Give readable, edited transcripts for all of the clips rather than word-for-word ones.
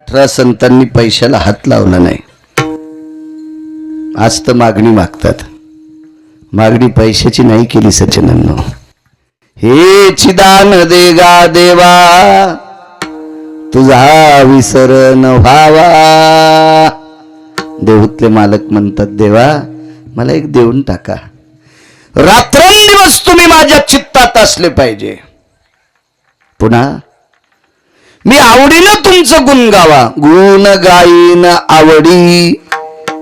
18 संतांनी पैशाला हात लावला नाही. आज तर मागणी मागतात. मागणी पैशाची नाही केली सज्जनांनो. हे चिदान दे गा देवा तुझा विसर न व्हावा. देऊतले मालक म्हणतात देवा मला एक देऊन टाका. रात्रंदिवस तुम्ही माझ्या चित्तात असले पाहिजे. पुन्हा मी आवडीनं तुमचं गुण गावा. गुण गाईन आवडी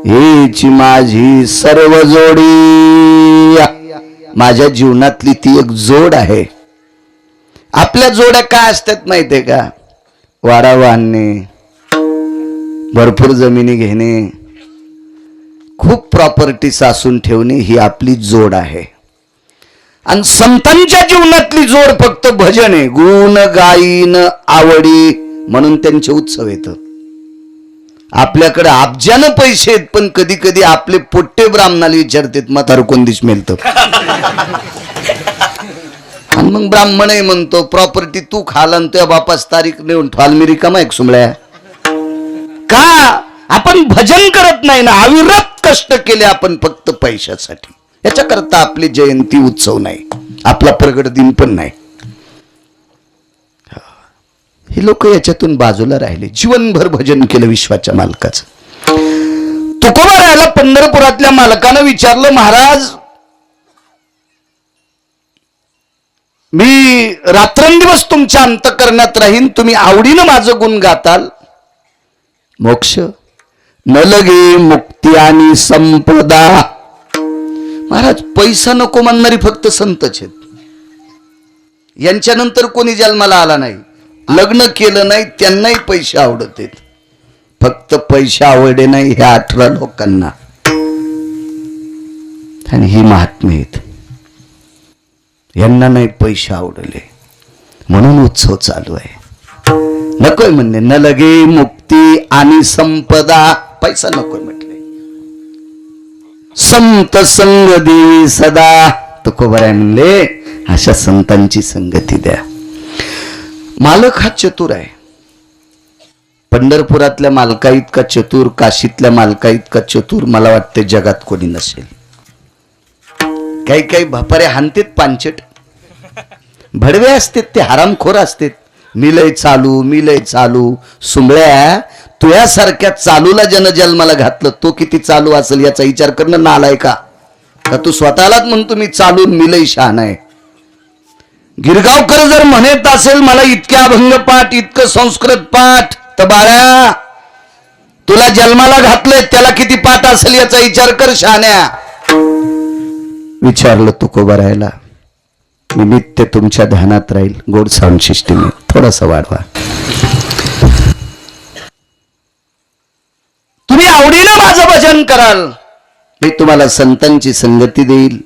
हेची माझी सर्व जोडी. माझ्या जीवनातली ती एक जोड आहे. आपल्या जोड्या काय असतात माहितीये का? वारा बांधणे, भरपूर जमिनी घेणे, खूप प्रॉपर्टी साचून ठेवणे ही आपली जोड आहे. आणि संतांच्या जीवनातली जोड फक्त भजन आहे. गुण गाईन आवडी म्हणून त्यांचे उत्सव येत. आपल्याकडे अब्जानं पैसे आहेत पण कधी कधी आपले पोट्टे ब्राह्मणाला विचारतात म्हातार कोण दिस मिळत. आणि मग ब्राह्मण म्हणतो प्रॉपर्टी तू खाला आणि तुझ्या बापास तारीख नेऊन ठवाल मी रिकामा एक सुमळ्या. का आपण भजन करत नाही ना. अविरत कष्ट केले आपण फक्त पैशासाठी. याच्याकरता आपली जयंती उत्सव नाही, आपला प्रगट दिन पण नाही. हे लोक याच्यातून बाजूला राहिले. जीवनभर भजन केलं विश्वाच्या मालकाचं. तुकोबा राहायला पंढरपुरातल्या मालकानं विचारलं महाराज मी रात्रंदिवस तुमच्या अंतःकरणात राहीन, तुम्ही आवडीनं माझं गुण गाताल. मोक्ष न लगे मुक्ती आणि संपदा. महाराज पैसा नको म्हणणारी फक्त संतच आहेत. यांच्यानंतर कोणी जन्माला आला नाही, लग्न केलं नाही, त्यांनाही पैसे आवडत आहेत. फक्त पैसे आवडे नाही ह्या 18 लोकांना. आणि ही महात्मे आहेत. यांना नाही पैसे आवडले म्हणून उत्सव चालू आहे. नकोय म्हणणे न लगे मुक्ती आणि संपदा. पैसा नकोय म्हटले. संत संग देवी सदा. तुकोबा म्हणले अशा संतांची संगती द्या. मालक हा चतुर आहे. पंढरपुरातल्या मालका इतका चतुर, काशीतल्या मालका इतका चतुर मला वाटते जगात कोणी नसेल. काही काही भापारे हानतेत पांचट, भडवे असतात, ते हरामखोर असतात. मिलय चालू सुंबळ्या तुझ्यासारख्या चालूला जन्माला घातलं. तो किती चालू असेल याचा विचार करणं नालाय का? तू स्वतःलाच म्हणतो मी चालून मिलय शहाणा आहे. गिरगावकर जर म्हणत असेल मला इतक्या अभंग पाठ, इतकं संस्कृत पाठ, तर बाळा तुला जन्माला घातलंय त्याला किती पाठ असेल याचा विचार कर शहाण्या. विचारलं तुकोबा राहायला. मी नित्य तुमच्या ध्यानात राहील. गोड साऊंड सिस्टीम थोडासा वाढवा. तुम्ही आवडीनं माझं भजन कराल, मी तुम्हाला संतांची संगती देईल.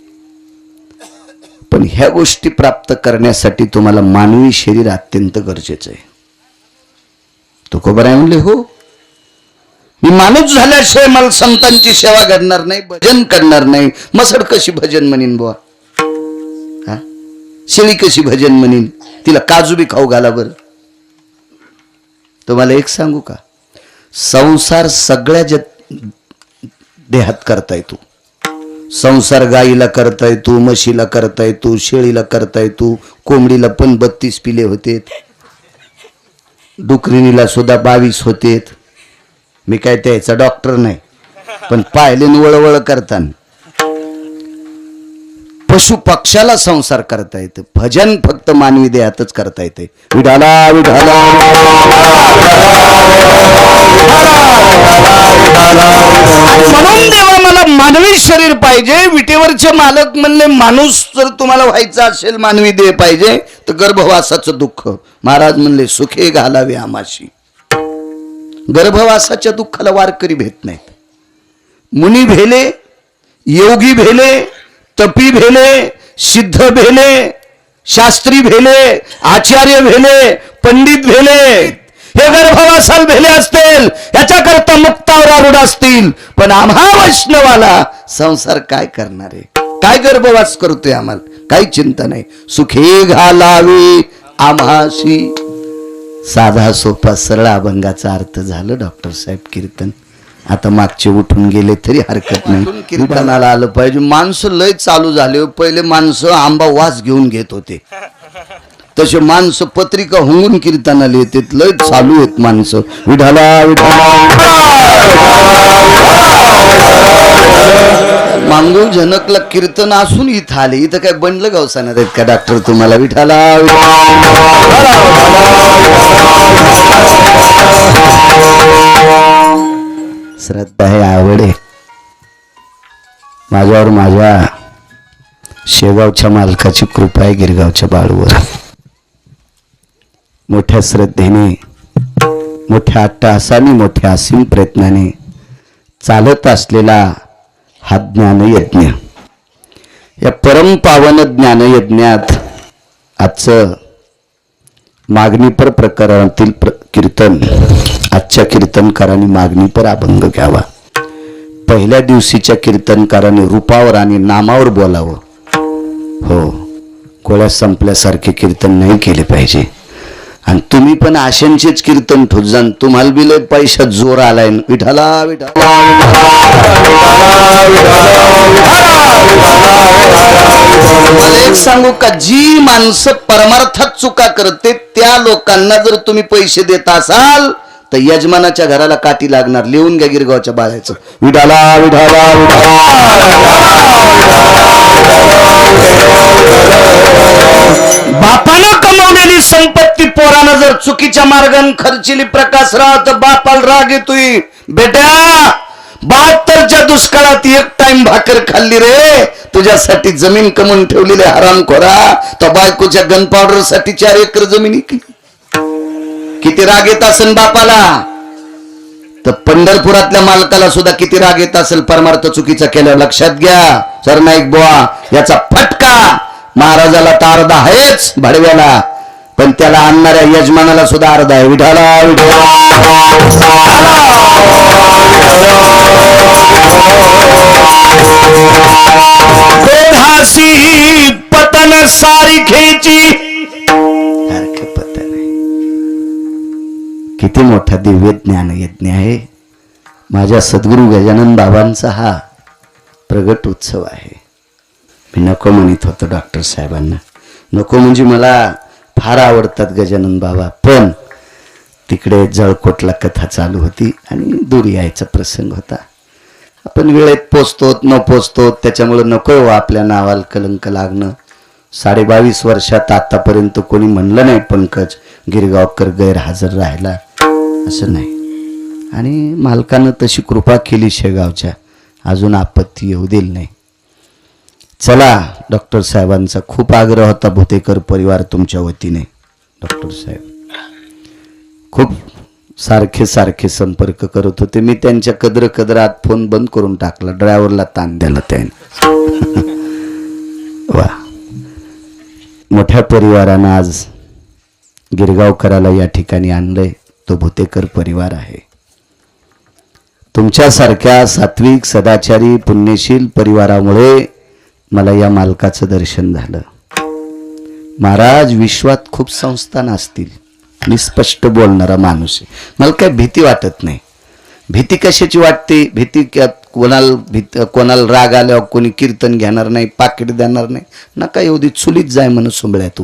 पण ह्या गोष्टी प्राप्त करण्यासाठी तुम्हाला मानवी शरीर अत्यंत गरजेचं आहे. तुकोबा राय म्हणले हो, मी माणूस झाल्याशिवाय मला संतांची सेवा करणार नाही, भजन करणार नाही. मसड कशी भजन म्हणीन बुवा? शेळी कशी भजन म्हणीन? तिला काजू बी खाऊ घाला बर. तुम्हाला एक सांगू का? संसार सगळ्या देहात करता येतो. संसार गाईला करता येतो, म्हशीला करता येतो, शेळीला करता येतो, कोंबडीला पण 32 पिले होते, डुकरीनीला सुद्धा 22 होते. मी काय त्याचा डॉक्टर नाही, पण पाहिले वळवळ करताना पशु पक्षाला संसार करता येतं. भजन फक्त मानवी देहातच करता येते. विठाला विठाला म्हणून देवा मला मानवी शरीर पाहिजे. विटेवरचे मालक म्हणले माणूस जर तुम्हाला व्हायचा असेल, मानवी देह पाहिजे, तर गर्भवासाचं दुःख. महाराज म्हणले सुखे घालावे आमाशी. गर्भवासाच्या दुःखाला वारकरी भेट नाहीत. मुनी भेले, योगी भेले, तपी भेले, सिद्ध भेले, शास्त्री भेले, आचार्य भेले, पंडित भेले, हे गर्भवासाल भेले असतील, याच्याकरता मुक्तावर आरूढ असतील. पण आम्हा वैष्णवाला संसार काय करणार आहे? काय गर्भवास करतोय? आम्हाला काही चिंता नाही. सुखे घालावे आम्हाशी. साधा सोपा सरळ अभंगाचा अर्थ झालं डॉक्टर साहेब कीर्तन. आता मागचे उठून गेले तरी हरकत नाही. कीर्तनाला आलं पाहिजे. माणसं लय चालू झाले. पहिले माणसं आंबा वास घेऊन घेत होते, तसे माणसं पत्रिका हुंगून कीर्तनाला येते. लय चालू आहेत माणसं. विठाला मांगू जनकला कीर्तन असून इथं आले. इथं काय बनलं गावसानात आहेत का डॉक्टर तुम्हाला? विठाला श्रद्धा आहे, आवड आहे. माझ्यावर माझ्या शेगावच्या मालकाची कृपा आहे. गिरगावच्या बाळूवर मोठ्या श्रद्धेने, मोठ्या अट्टहासाने, मोठ्या असीम प्रयत्नाने चालत असलेला हा ज्ञानयज्ञ, या परमपावन ज्ञानयज्ञात आजचं मागणीपर प्रकरणातील कीर्तन आजच्या कीर्तनकारांनी मागणीपर अभंग घ्यावा. पहिल्या दिवशीच्या कीर्तनकाराने रूपावर आणि नामावर बोलावं. हो, गोळ्या संपल्यासारखे कीर्तन नाही केले पाहिजे. आणि तुम्ही पण आशेंचेच कीर्तन ठोजान. तुम्हाला बी लय पैशात जोर आलाय. विठाला विठाला मला एक सांगू का, जी माणसं परमार्थात चुका करते त्या लोकांना जर तुम्ही पैसे देत असाल तर यजमानाच्या घराला काठी लागणार. लिहून घ्या गिरगावच्या बाळाचं. विठाला विठाला बापानं कमवलेली संपत्ती पोरानं जर चुकीच्या मार्गाने खर्चिली प्रकाशराव तर बापाला राग येतोय. बेटा 72च्या दुष्काळात एक टाइम भाकर खाल्ली रे. तुझ्यासाठी जमीन कमवून ठेवलेली हरामखोरा. तो बायकोच्या गन पावडर साठी 4 एकर जमीन इकली. किती राग येत असेल बापाला. तर पंढरपुरातल्या मालकाला सुद्धा किती राग येत असेल परमार्थ चुकीचा केल्यावर. लक्षात घ्या सरनाईक बुवा, याचा फटका महाराजाला तर अर्धा आहेच भाडव्याला, पण त्याला आणणाऱ्या यजमानाला सुद्धा अर्धा आहे. विठाला देहासी पतन सारिखेची पतन. किती मोठा दिव्य ज्ञान यज्ञ आहे. माझ्या सद्गुरू गजानन बाबांचा हा प्रगट उत्सव आहे. मी नको म्हणत होतो डॉक्टर साहेबांना. नको म्हणजे मला फार आवडतात गजानन बाबा, पण तिकडे जळकोटला कथा चालू होती आणि दूर यायचा प्रसंग होता. आपण वेळेत पोचतो न पोचतो त्याच्यामुळे नको आपल्या नावाला कलंक लागणं. 22.5 वर्षात आतापर्यंत कोणी म्हणलं नाही पंकज गिरगावकर गैरहजर राहिला, असं नाही. आणि मालकानं तशी कृपा केली शेगावच्या, अजून आपत्ती येऊ दिली नाही. चला, डॉक्टर साहेबांचा खूप आग्रह होता. भुतेकर परिवार तुमच्या वतीने डॉक्टर साहेब खूप सारखे संपर्क करत होते. मी त्यांच्या कदरात फोन बंद करून टाकला. ड्रायव्हरला ताण द्याला त्याने. वा, मोठ्या परिवारानं आज गिरगावकराला या ठिकाणी आणलंय. तो भुतेकर परिवार आहे. तुमच्यासारख्या सात्विक सदाचारी पुण्यशील परिवारामुळे मला या मालकाचं दर्शन झालं. महाराज विश्वात खूप संस्थान असतील, मी स्पष्ट बोलणारा माणूस आहे. मला काय भीती वाटत नाही. भीती कशाची वाटते? भीती कोणाला राग आल्यावर कोणी कीर्तन घेणार नाही, पाकिट देणार नाही. नका एवढी चुलीत जाय म्हणून सुंबळ्या तू.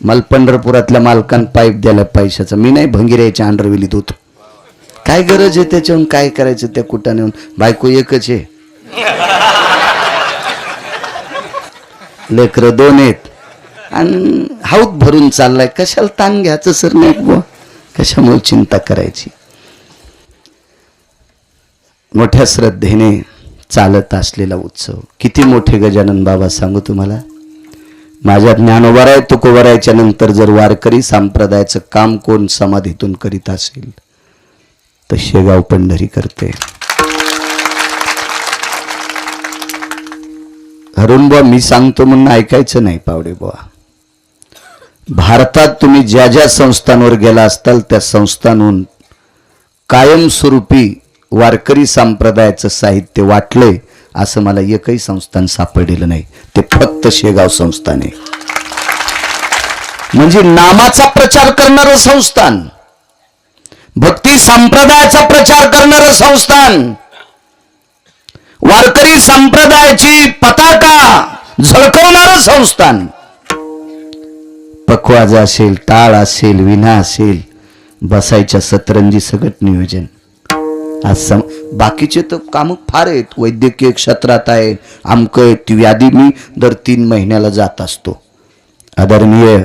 मला पंढरपुरातल्या मालकान पाईप द्यायला पैशाचा. मी नाही भंगिऱ्याच्या अंडरविलीत होतो. काय गरज आहे त्याच्याहून? काय करायचं त्या कुटाने? बायको एकच आहे, लेकर 2 आहेत आणि हाऊत भरून चाललाय. कशाला ताण घ्यायचं सर? नाही बुवा, कशामुळे चिंता करायची? मोठ्या श्रद्धेने चालत असलेला उत्सव. किती मोठे गजानन बाबा सांगू तुम्हाला. माझ्या ज्ञानोबराय तुकोबरायच्या नंतर जर वारकरी संप्रदायाचं काम कोण समाधीतून करीत असेल तर शेगाव पंढरी करते. हरून बुवा मी सांगतो म्हणून ऐकायचं नाही पावडे बुवा. भारतात तुम्ही ज्या ज्या संस्थांवर गेला असताल त्या संस्थांहून कायमस्वरूपी वारकरी संप्रदायाचं साहित्य वाटलंय असं मला एकही संस्थान सापडलेलं नाही. ते फक्त शेगाव संस्थान आहे. म्हणजे नामाचा प्रचार करणारं संस्थान, भक्ती संप्रदायाचा प्रचार करणारं संस्थान, वारकरी संप्रदायाची पताका झळकवणारं संस्थान. पखवाज असेल, टाळ असेल, विणा असेल, बसायच्या सतरंजी सगळं नियोजन. आज बाकीचे तर काम फार आहेत, वैद्यकीय क्षेत्रात आहे, आमकं ती यादी मी दर 3 महिन्याला जात असतो. आदरणीय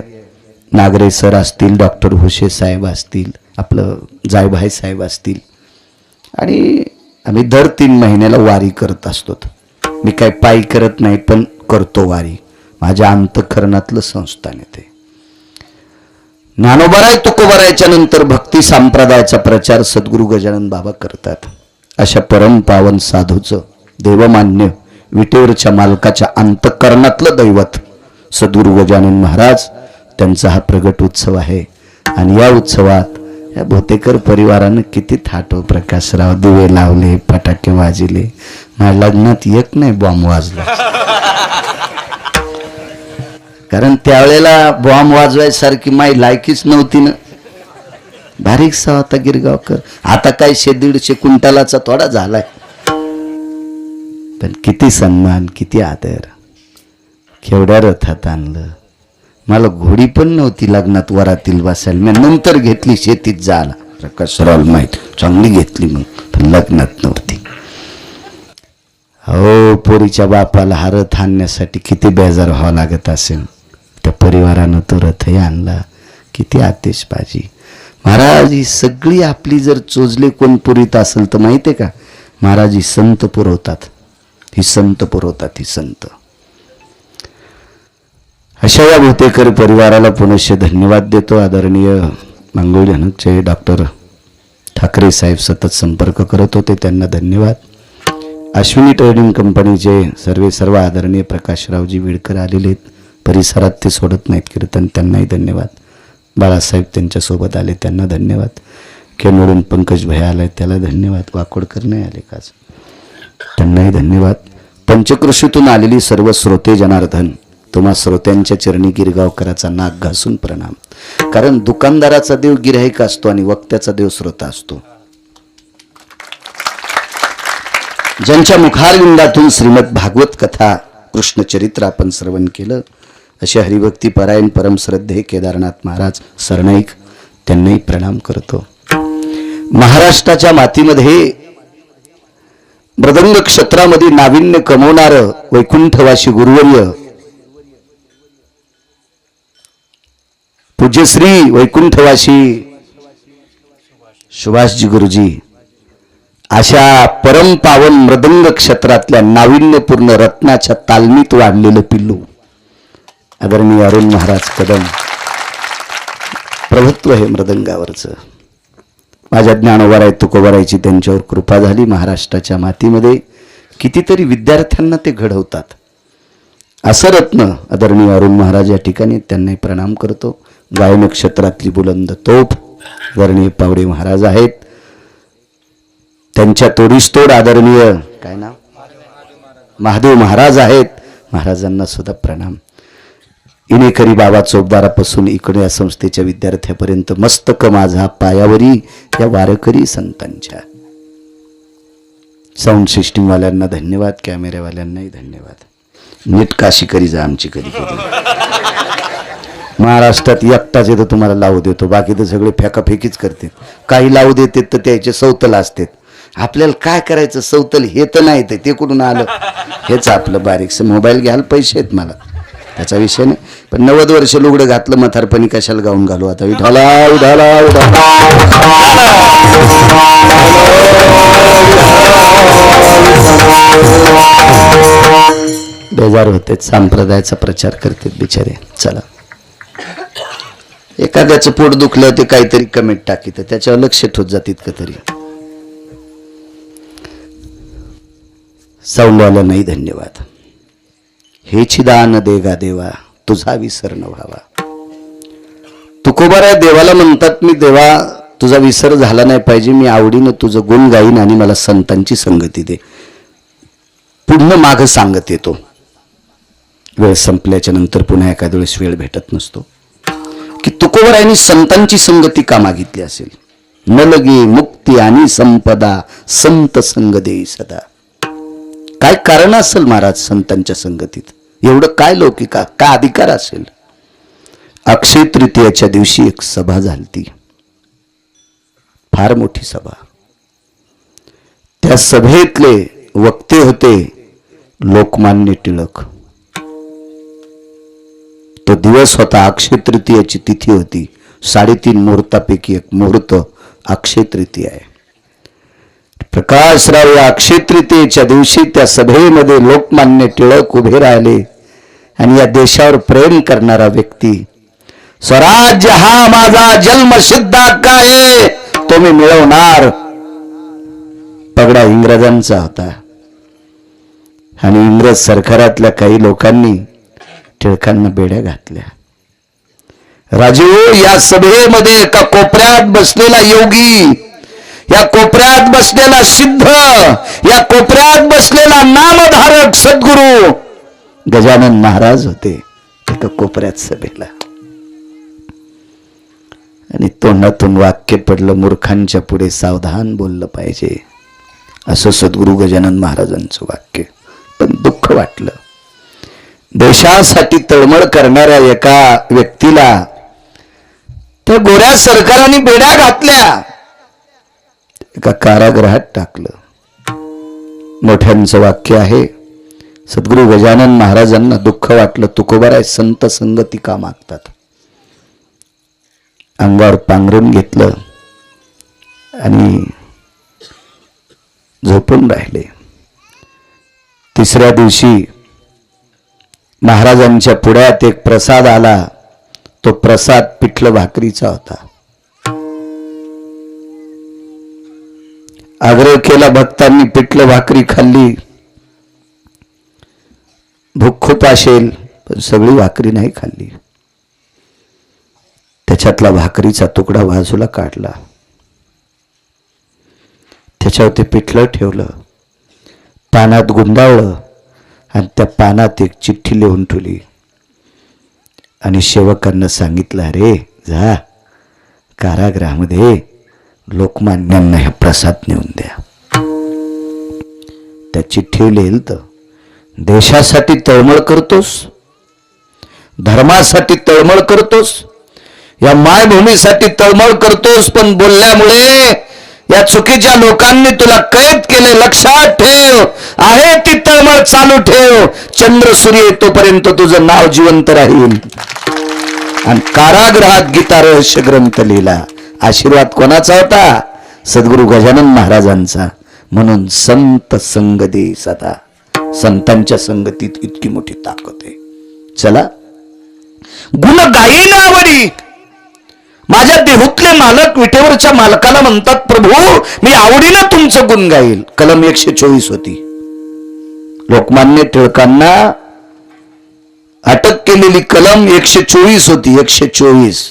नागरे सर असतील, डॉक्टर हुशे साहेब असतील, आपलं जायभाई साहेब असतील, आणि आम्ही दर 3 महिन्याला वारी करत असतो. मी काय पायी करत नाही, पण करतो वारी. माझ्या अंतःकरणातलं संस्थान आहे ते. ज्ञानोबराय तुकोबरायच्या नंतर भक्ती संप्रदायाचा प्रचार सद्गुरू गजानन बाबा करतात. अशा परम पावन साधूचं, देवमान्य विटेवरच्या मालकाच्या अंतःकरणातलं दैवत सद्गुरू गजानन महाराज, त्यांचा हा प्रगट उत्सव आहे. आणि या उत्सवात या भोतेकर परिवारानं किती थाटो प्रकाशराव, दिवे लावले, फटाके वाजले. माझ्या लग्नात एक नाही बॉम्ब वाजला, कारण त्यावेळेला बॉम्ब वाजवायसारखी माई लायकीच नव्हती ना. बारीकसा होता गिरगावकर, आता काय 150 क्विंटलाचा थोडा झालाय. पण किती सन्मान, किती आदर, केवढ्या रथात आणलं. मला घोडी पण नव्हती लग्नात वरातील बसायला, मी नंतर घेतली शेतीत जायला. प्रकाशराव माहित चांगली घेतली, मग पण लग्नात नव्हती. हो, पोरीच्या बापाला हा रथ आणण्यासाठी किती बेजार व्हावं लागत असेल. त्या परिवारानं तो रथही आणला. किती आतिषबाजी. महाराज ही सगळी आपली जर चोजले कोण पुरीत असेल तर माहिती आहे का, महाराज ही संत पुरवतात, ही संत पुरवतात, ही संत. अशा या भोतेकर परिवाराला पुनश्च धन्यवाद देतो. आदरणीय मांगोळी हनकचे डॉक्टर ठाकरे साहेब सतत संपर्क करत होते, त्यांना धन्यवाद. अश्विनी ट्रेडिंग कंपनीचे सर्व आदरणीय प्रकाशरावजी विडकर आलेले आहेत. परिसरात ते सोडत नाहीत कीर्तन, त्यांनाही धन्यवाद. बाळासाहेब त्यांच्यासोबत आले, त्यांना धन्यवाद. केनोडून पंकज भैया आलाय, त्याला धन्यवाद. वाकोडकर नाही आले का, त्यांनाही धन्यवाद. पंचकृषीतून आलेली सर्व श्रोते जनार्दन, तुम्हा श्रोत्यांच्या चरणी गिरगावकराचा नाक घासून प्रणाम. कारण दुकानदाराचा देव गिऱ्हाईक असतो आणि वक्त्याचा देव श्रोता असतो. ज्यांच्या मुखारविंदातून श्रीमद भागवत कथा, कृष्ण चरित्र आपण श्रवण केलं, असे हरिभक्ती परायण परम श्रद्धे केदारनाथ महाराज सरनाईक, त्यांनाही प्रणाम करतो. महाराष्ट्राच्या मातीमध्ये मृदंग क्षेत्रामध्ये नाविन्य कमवणार वैकुंठवासी गुरुवर्य पूज्यश्री वैकुंठवासी सुभाषजी गुरुजी, अशा परम पावन मृदंग क्षेत्रातल्या नाविन्यपूर्ण रत्नाच्या तालमीत वाढलेलं पिल्लू आदरणीय अरुण महाराज कदम, प्रभुत्व हे मृदंगावरचं. माझ्या ज्ञानोबराय तुकोबरायची त्यांच्यावर कृपा झाली. महाराष्ट्राच्या मातीमध्ये कितीतरी विद्यार्थ्यांना ते घडवतात. असं रत्न आदरणीय अरुण महाराज या ठिकाणी, त्यांनाही प्रणाम करतो. गायन क्षेत्रातली बुलंद तोफ आदरणीय पावडे महाराज आहेत, त्यांच्या तोडीस्तोड आदरणीय काय नाव महादेव महाराज आहेत, महाराजांना सुद्धा प्रणाम. इनेकरी बाबा चोपदारापासून इकडे या संस्थेच्या विद्यार्थ्यापर्यंत मस्तक माझा पायावरी या वारकरी संतांच्या. साऊंड सिस्टीम वाल्यांना धन्यवाद, कॅमेऱ्यावाल्यांनाही धन्यवाद. नीट काशी करी जा आमची कधी कधी. महाराष्ट्रात एकटाच येतो तुम्हाला लावू देतो, बाकी तर सगळे फेकाफेकीच करते. काही लावू देते तर त्याचे सौतल असतात. आपल्याला काय करायचं, सौतल हे तर नाही, ते कुठून आलं हेच आपलं बारीकसं. मोबाईल घ्यायला पैसे आहेत मला, त्याचा विषय नाही. पण 90 वर्ष लुगडं घातलं म्हातारपणी कशाला गाऊन घालू आता. विठाला उठाला बेजार होते, संप्रदायाचा प्रचार करते बिचारे. चला, एखाद्याचं पोट दुखलं ते काहीतरी कमेंट टाकीत, त्याच्यावर लक्ष ठेवत जात इतकं तरी. साऊंडवाल्यांनाही धन्यवाद. हेची दान देगा देवा, तुझा विसर न व्हावा. तुकोबाराय देवाला म्हणतात, मी देवा तुझा विसर झाला नाही पाहिजे, मी आवडीनं तुझं गुण गाईन आणि मला संतांची संगती दे. पुढनं माग सांगत येतो. वेळ संपल्याच्या नंतर पुन्हा एखाद्या वेळेस वेळ भेटत नसतो. की तुकोबरायांनी संतांची संगती का मागितली असेल? न लगे मुक्ती आणि संपदा संत संग देई सदा. काय कारण असेल महाराज संतांच्या संगतीत? एवढं काय लौकिका, काय अधिकार असेल? अक्षय तृतीयाच्या दिवशी एक सभा झाली, फार मोठी सभा. त्या सभेतले वक्ते होते लोकमान्य टिळक. तो दिवस होता, अक्षय तृतीयाची तिथी होती. 3.5 मुहूर्तापैकी एक मुहूर्त अक्षय तृतीया आहे. प्रकाशराव या अक्षय तृतीयेच्या दिवशी त्या सभेमध्ये लोकमान्य टिळक उभे राहिले आणि या देशावर प्रेम करणारा व्यक्ती, स्वराज्य हा माझा जन्मसिद्ध हक्क आहे, तो मी मिळवणार. पगडा इंग्रजांचा होता आणि इंग्रज सरकारातल्या काही लोकांनी टिळकांना बेड्या घातल्या. राजू, या सभेमध्ये एका कोपऱ्यात बसलेला योगी, या कोपऱ्यात बसलेला सिद्ध, या कोपऱ्यात बसलेला नामधारक सद्गुरू गजानन महाराज होते एका कोपऱ्यात सभेला. आणि तोंडातून वाक्य पडलं, मूर्खांच्या पुढे सावधान बोललं पाहिजे, असं सद्गुरू गजानन महाराजांचं वाक्य. पण दुःख वाटलं, देशासाठी तळमळ करणाऱ्या एका व्यक्तीला त्या गोऱ्या सरकाराने बेड्या घातल्या, एका कारागृहात टाकलं. मोठ्यांचं वाक्य आहे, सद्गुरू गजानन महाराजांना दुःख वाटलं, तुकोबाराय संत संगती का मागतात. अंगावर पांघरून घेतलं आणि झोपून राहिले. 3ऱ्या दिवशी महाराजांच्या पुढ्यात एक प्रसाद आला. तो प्रसाद पिठलं भाकरीचा होता. आग्रह केला भक्तांनी, पिठलं भाकरी खाल्ली. भूक खूप असेल पण सगळी भाकरी नाही खाल्ली. त्याच्यातला भाकरीचा तुकडा बाजूला काढला, त्याच्यावर ते पिठलं ठेवलं, पानात गुंडावलं आणि त्या पानात एक चिठ्ठी लिहून ठेवली आणि सेवकांना सांगितलं, अरे जा कारागृहामध्ये लोकमान्यांना हे प्रसाद नेऊन द्या. त्या चिठ्ठी लिहिलं तर, देशासाठी तळमळ करतोस, धर्मासाठी तळमळ करतोस, या मायभूमीसाठी तळमळ करतोस, पण बोलल्यामुळे या चुकीच्या लोकांनी तुला कैद केले. लक्षात ठेव, आहे ती तळमळ चालू ठेव. चंद्र सूर्य येतोपर्यंत तुझं नाव जिवंत राहील. आणि कारागृहात गीता रहस्य ग्रंथ लिहिला. आशीर्वाद कोणाचा होता? सद्गुरू गजानन महाराजांचा. म्हणून संत संग दे सदा. संतांच्या संगतीत इतकी मोठी ताकद आहे. चला, गुण गायीन आवडी. माझ्या देहूतले मालक विटेवरच्या मालकाला म्हणतात, प्रभू मी आवडीनं तुमचं गुण गाईल. कलम 124 होती. लोकमान्य टिळकांना अटक केलेली कलम 124 होती. 124.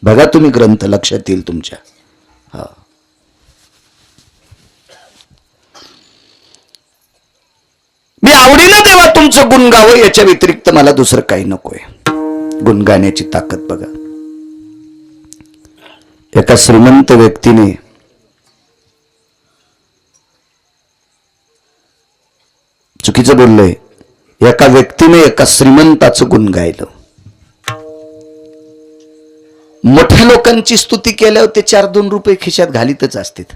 बघा तुम्ही ग्रंथ, लक्षात येईल तुमच्या. मी आवडीनं देवा तुमचं गुण गावं, याच्या व्यतिरिक्त मला दुसरं काही नकोय. गुण गाण्याची ताकद बघा. एका श्रीमंत व्यक्तीने चुकीचं बोललंय, एका व्यक्तीने एका श्रीमंताचं गुण गायलं. मोठ्या लोकांची स्तुती केल्यावर ते 4-2 रुपये खिशात घालीतच असतात,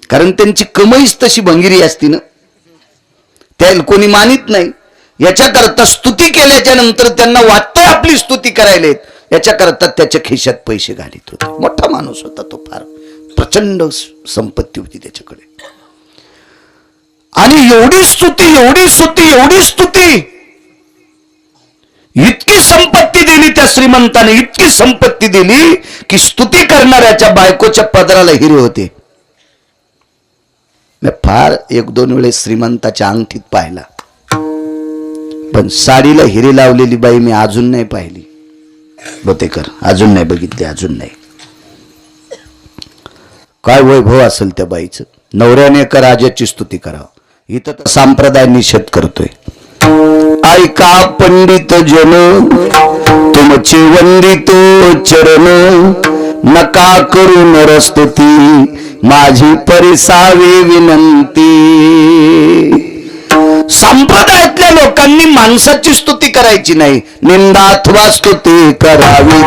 कारण त्यांची कमाईच तशी भंगिरी असती ना, त्याला कोणी मानित नाही. याच्याकरता स्तुती केल्याच्या नंतर त्यांना वाटतंय आपली स्तुती करायला, याच्याकरता त्याच्या खिशात पैसे घालीत होते. मोठा माणूस होता तो, फार प्रचंड संपत्ती होती त्याच्याकडे. आणि एवढी स्तुती, एवढी स्तुती, एवढी स्तुती, इतकी संपत्ती दिली त्या श्रीमंताने, इतकी संपत्ती दिली की स्तुती करणाऱ्याच्या बायकोच्या पदराला हिरे होते. मी फार 1-2 वेळेस श्रीमंताच्या अंगठीत पाहिला, पण साडीला हिरे लावलेली बाई मी अजून नाही पाहिली. बोतेकर अजून नाही बघितले, अजून नाही. काय वैभव असेल त्या बाईचं. नवऱ्याने का राजाची स्तुती करावं, इथं तर संप्रदाय निषेध करतोय. ऐका पंडित जन तुमचे वंदितो चरण, नका करू नरस्तुती, माझी परिसावी विनंती. संप्रदायातल्या लोकांनी माणसाची स्तुती करायची नाही, निंदा अथवा स्तुती करावी.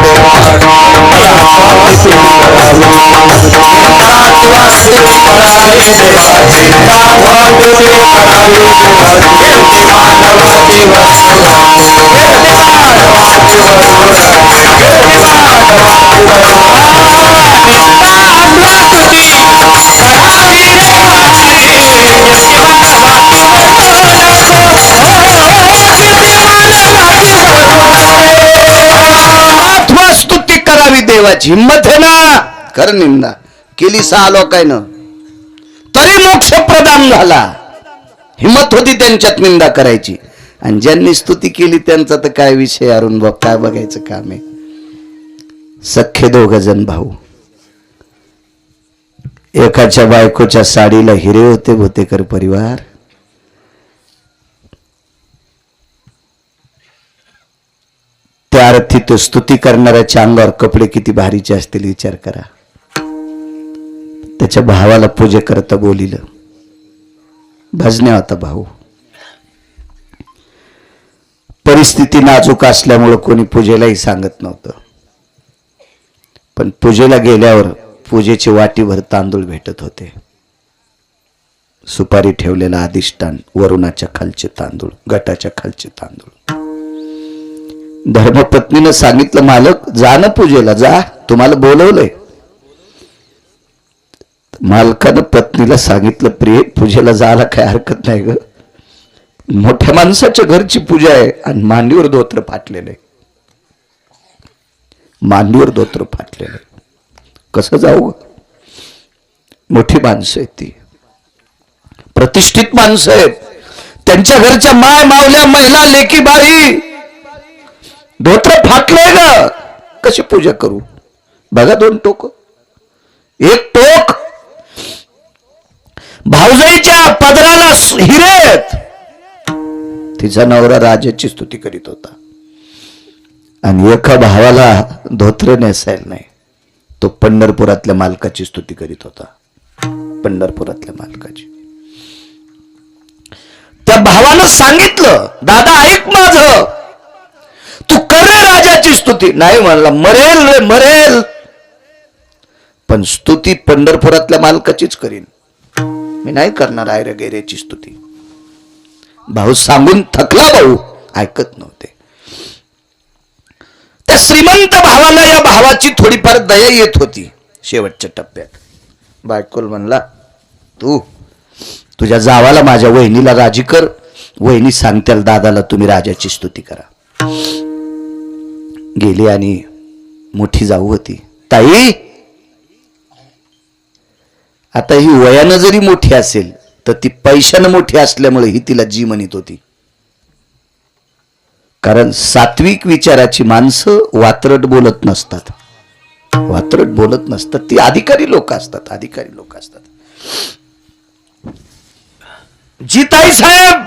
स्तुती करावी देवाची. हिंमत आहे ना, कर निंदा केली 6 लोकांना तरी मोक्ष प्रदान झाला. हिंमत होती त्यांच्यात निंदा करायची. आणि ज्यांनी स्तुती केली त्यांचा तर काय विषय, अरुण बाप काय बघायचं काम आहे. सख्खे 2 जण भाऊ, एकाच्या बायकोच्या साडीला हिरे होते भोतेकर परिवार. त्या अर्थी तो स्तुती करणाऱ्याच्या अंगावर कपडे किती भारीचे असतील विचार करा. त्याच्या भावाला पूजे करता बोलिलं. भजन्या होता भाऊ. परिस्थिती नाजूक असल्यामुळे कोणी पूजेलाही सांगत नव्हतं. पण पूजेला गेल्यावर पूजेची वाटीभर तांदूळ भेटत होते. सुपारी ठेवलेला अधिष्ठान, वरुणाच्या खालचे तांदूळ, गटाच्या खालचे तांदूळ. धर्मपत्नीनं सांगितलं, मालक जा ना पूजेला, जा, तुम्हाला बोलवलंय. मालकानं पत्नीला सांगितलं, प्रिय पूजेला जायला काय हरकत नाही ग, मोठ्या माणसाच्या घरची पूजा आहे आणि मांडीवर धोत्र फाटलेलं आहे. मांडीवर धोत्र फाटलेलं आहे, कसं जाऊ. मोठी माणसं आहेत, ती प्रतिष्ठित माणसं आहेत. त्यांच्या घरच्या माय मावल्या महिला लेकी बाई, धोत्र फाटलंय ना, कशी पूजा करू. बघा 2 टोक, एक टोक भाऊजाईच्या पदराला हिरेत. तिचा नवरा राजाची स्तुती करीत होता आणि एका भावाला धोत्र नेसायला नाही, तो पंढरपुरातल्या मालकाची स्तुती करीत होता. पंढरपुरातल्या मालकाची. त्या भावानं सांगितलं, दादा ऐक माझं, तू कर रे राजाची स्तुती. नाही म्हणला, मरेल रे मरेल, पण स्तुती पंढरपुरातल्या मालकाचीच करीन, मी नाही करणार आयरे गैरेची स्तुती. भाऊ सांगून थकला, भाऊ ऐकत नव्हते. त्या श्रीमंत भावाला या भावाची थोडीफार दया येत होती. शेवटच्या टप्प्यात बायकोल म्हणला, तू तुझ्या जावाला माझ्या वहिनीला राजी कर, वहिनी सांगतील दादाला तुम्ही राजाची स्तुती करा. गेली आणि मोठी जाऊ होती. ताई, आता ही वयानं जरी मोठी असेल तर ती पैशानं मोठी असल्यामुळे ही तिला जी म्हणत होती. कारण सात्विक विचाराची माणसं वात्रट बोलत नसतात, वात्रट बोलत नसतात, ती अधिकारी लोक असतात, अधिकारी लोक असतात. जी ताई साहेब,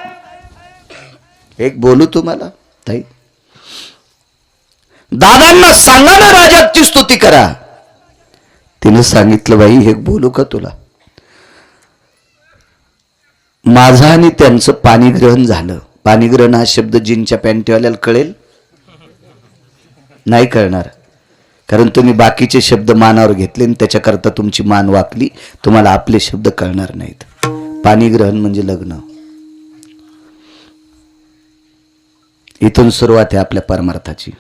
एक बोलू तुम्हाला ताई, दादांना सांगा ना राजाची स्तुती करा. तिने सांगितलं, बाई एक बोलू का तुला. माझं आणि त्यांचं पाणीग्रहण झालं. पाणीग्रहण हा शब्द जीनच्या पॅन्टीवाल्याला कळेल नाही कळणार, कारण तुम्ही बाकीचे शब्द मानावर घेतले आणि त्याच्याकरता तुमची मान वाकली, तुम्हाला आपले शब्द कळणार नाहीत. पाणीग्रहण म्हणजे लग्न. इथून सुरुवात आहे आपल्या परमार्थाची,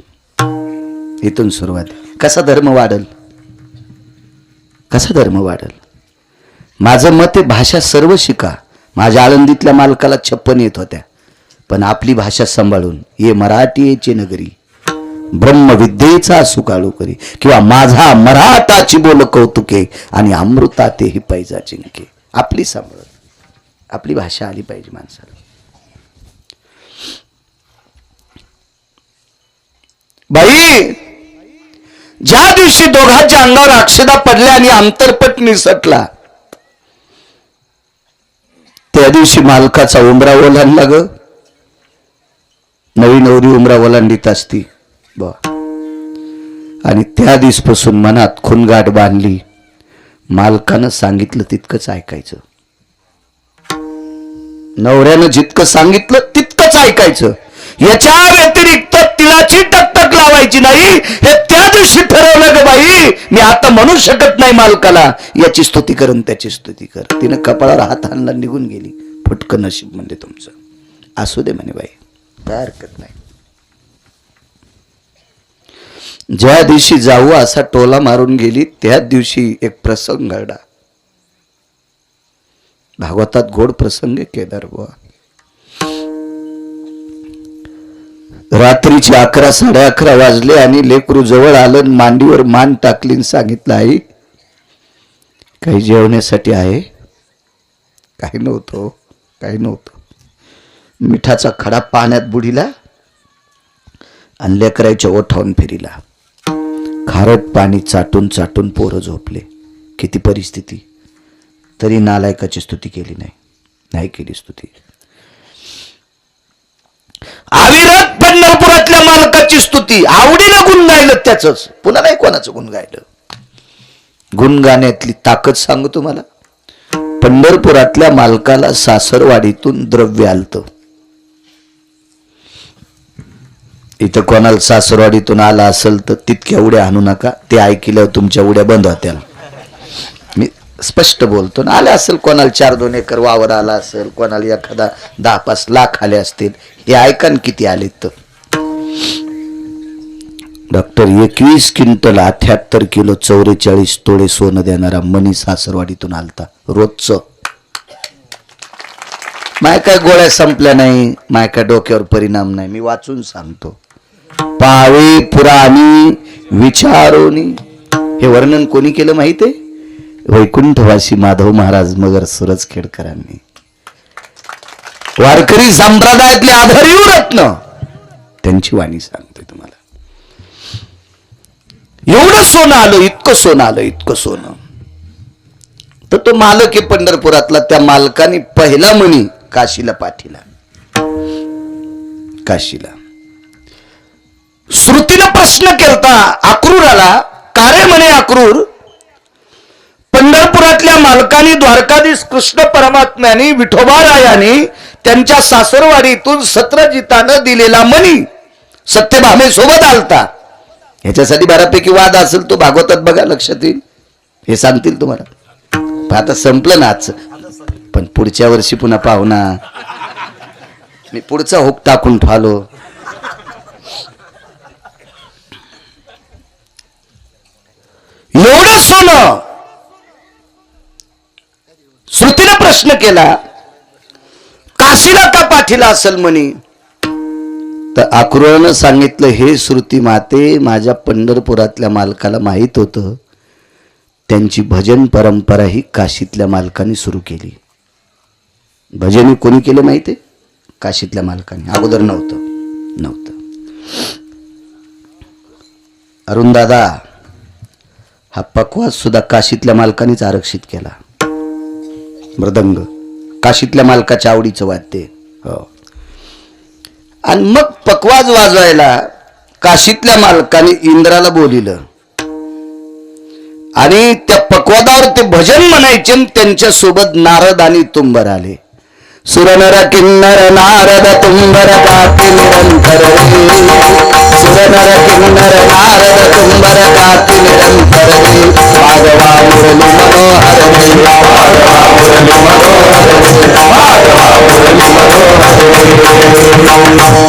इथून सुरुवात. कसा धर्म वाढल, कसा धर्म वाढल. माझं मत आहे, भाषा सर्व शिका. माझ्या आळंदीतल्या मालकाला 56 येत होत्या, पण आपली भाषा सांभाळून, ये मराठी येचे नगरी, ब्रह्मविद्येचा सुकाळू करी, किंवा माझा मराठाची बोल कौतुके आणि अमृता तेही पैजा जिंके. आपली सांभाळ, आपली भाषा आली पाहिजे माणसाला. बाई, ज्या दिवशी दोघांच्या अंगावर अक्षदा पडल्या आणि अंतरपट निसटला, त्या दिवशी मालकाचा उमरा ओलांडला ग. नवी नवरी उमरा ओलांडीत असती. आणि त्या दिवसपासून मनात खुणगाठ बांधली, मालकानं सांगितलं तितकंच ऐकायचं, नवऱ्यानं जितकं सांगितलं तितकंच ऐकायचं, याच्या व्यतिरिक्त तिलाची टकटक लावायची नाही. हे त्या दिवशी ठरवलं ग बाई, मी आता म्हणू शकत नाही मालकाला याची स्तुती कर त्याची स्तुती कर. तिनं कपाळावर हात आणला, निघून गेली. फुटकं नशीब म्हणजे तुमचं, असू दे म्हणे बाई, काय हरकत नाही. ज्या दिवशी जाऊ असा टोला मारून गेली, त्या दिवशी एक प्रसंग घडला. भागवतात गोड प्रसंग केदार बुवा. रात्रीचे 11 11:30 वाजले आणि लेकरू जवळ आलं, मांडीवर मान टाकली, सांगितलं आई काही जेवण्यासाठी आहे? काही नव्हतं, काही नव्हतं. मिठाचा खडा पाण्यात बुडीला आणि लेकराच्या ओठावून फिरिला. खारट पाणी चाटून चाटून पोरं झोपले. किती परिस्थिती, तरी नालायकाची स्तुती केली नाही, नाही केली स्तुती. अविरत पंढरपुरातल्या मालकाची स्तुती, आवडीनं गुण गायलं त्याचंच, पुन्हा नाही कोणाचं गुण गायलं. गुण गाण्यातली ताकद सांगू तुम्हाला. पंढरपुरातल्या मालकाला सासरवाडीतून द्रव्य आलतं. इथं कोणाला सासरवाडीतून आला असेल तर तितक्या उड्या आणू नका, ते ऐकल्यावर तुमच्या उड्या बंद होत्या. मी स्पष्ट बोलतो ना. आले असेल कोणाला 4-2 एकर वावर आला असेल, कोणाला एखादा 10-5 लाख आले असतील, हे ऐका किती आले तर. डॉक्टर 21 क्विंटल 78 किलो 44 तोळे सोनं देणारा मनी सासरवाडीतून आलता रोजचं. माय काय गोळ्या संपल्या नाही, माय काय डोक्यावर परिणाम नाही, मी वाचून सांगतो. पावे पुराणी विचारोनी, हे वर्णन कोणी केलं माहितीये? वैकुंठवासी माधव महाराज मगर सुरजखेडकरांनी. वारकरी संप्रदायातले आधारीव रत्न, त्यांची वाणी सांगतोय तुम्हाला. एवढं सोनं आलं, इतकं सोनं आलं, इतकं सोनं. तर तो मालक आहे पंढरपुरातला, त्या मालकाने पहिला मणी काशीला पाठीला. काशीला श्रुतीनं प्रश्न केलता अक्रूराला, का रे म्हणे अक्रूर, पंढरपुरातल्या मालकाने द्वारकाधीश कृष्ण परमात्म्याने विठोबारायाने त्यांच्या सासरवाडीतून सत्रजितानं दिलेला मणी सत्यभामे सोबत आलता. ह्याच्यासाठी बऱ्यापैकी वाद असेल, तो भागवतात बघा, लक्षात येईल, हे सांगतील तुम्हाला. आता संपलं ना आजचं, पण पुढच्या वर्षी पुन्हा पाहू ना. मी पुढचा हुक टाकून ठेवलो. एवढं सोनं. श्रुतीने प्रश्न केला, काशीला का पाठीला असेल म्हणे? तर अक्रूरानं सांगितलं, हे श्रुती माते, माझ्या पंढरपुरातल्या मालकाला माहित होतं, त्यांची भजन परंपरा ही काशीतल्या मालकाने सुरू केली. भजन कोणी केलं माहिती? काशीतल्या मालकाने. अगोदर नव्हतं. अरुण दादा, हा पकवाज सुद्धा काशीतल्या मालकानेच आरक्षित केला. मृदंग काशीतल्या मालकाच्या आवडीचं वाद्य. हो. आणि मग पकवाज वाजवायला काशीतल्या मालकाने इंद्राला बोलिलं आणि त्या पकवादावर ते भजन म्हणायचे. त्यांच्या सोबत नारद आणि तुंबर आले. सुरनर किन्नर नारद तुंबर गाती निरंतर, सुरनर किन्नर नारद तुंबर गाती निरंतर, वागवा मुरली मनोहर, वागवा मुरली मनोहर, वागवा मुरली मनोहर.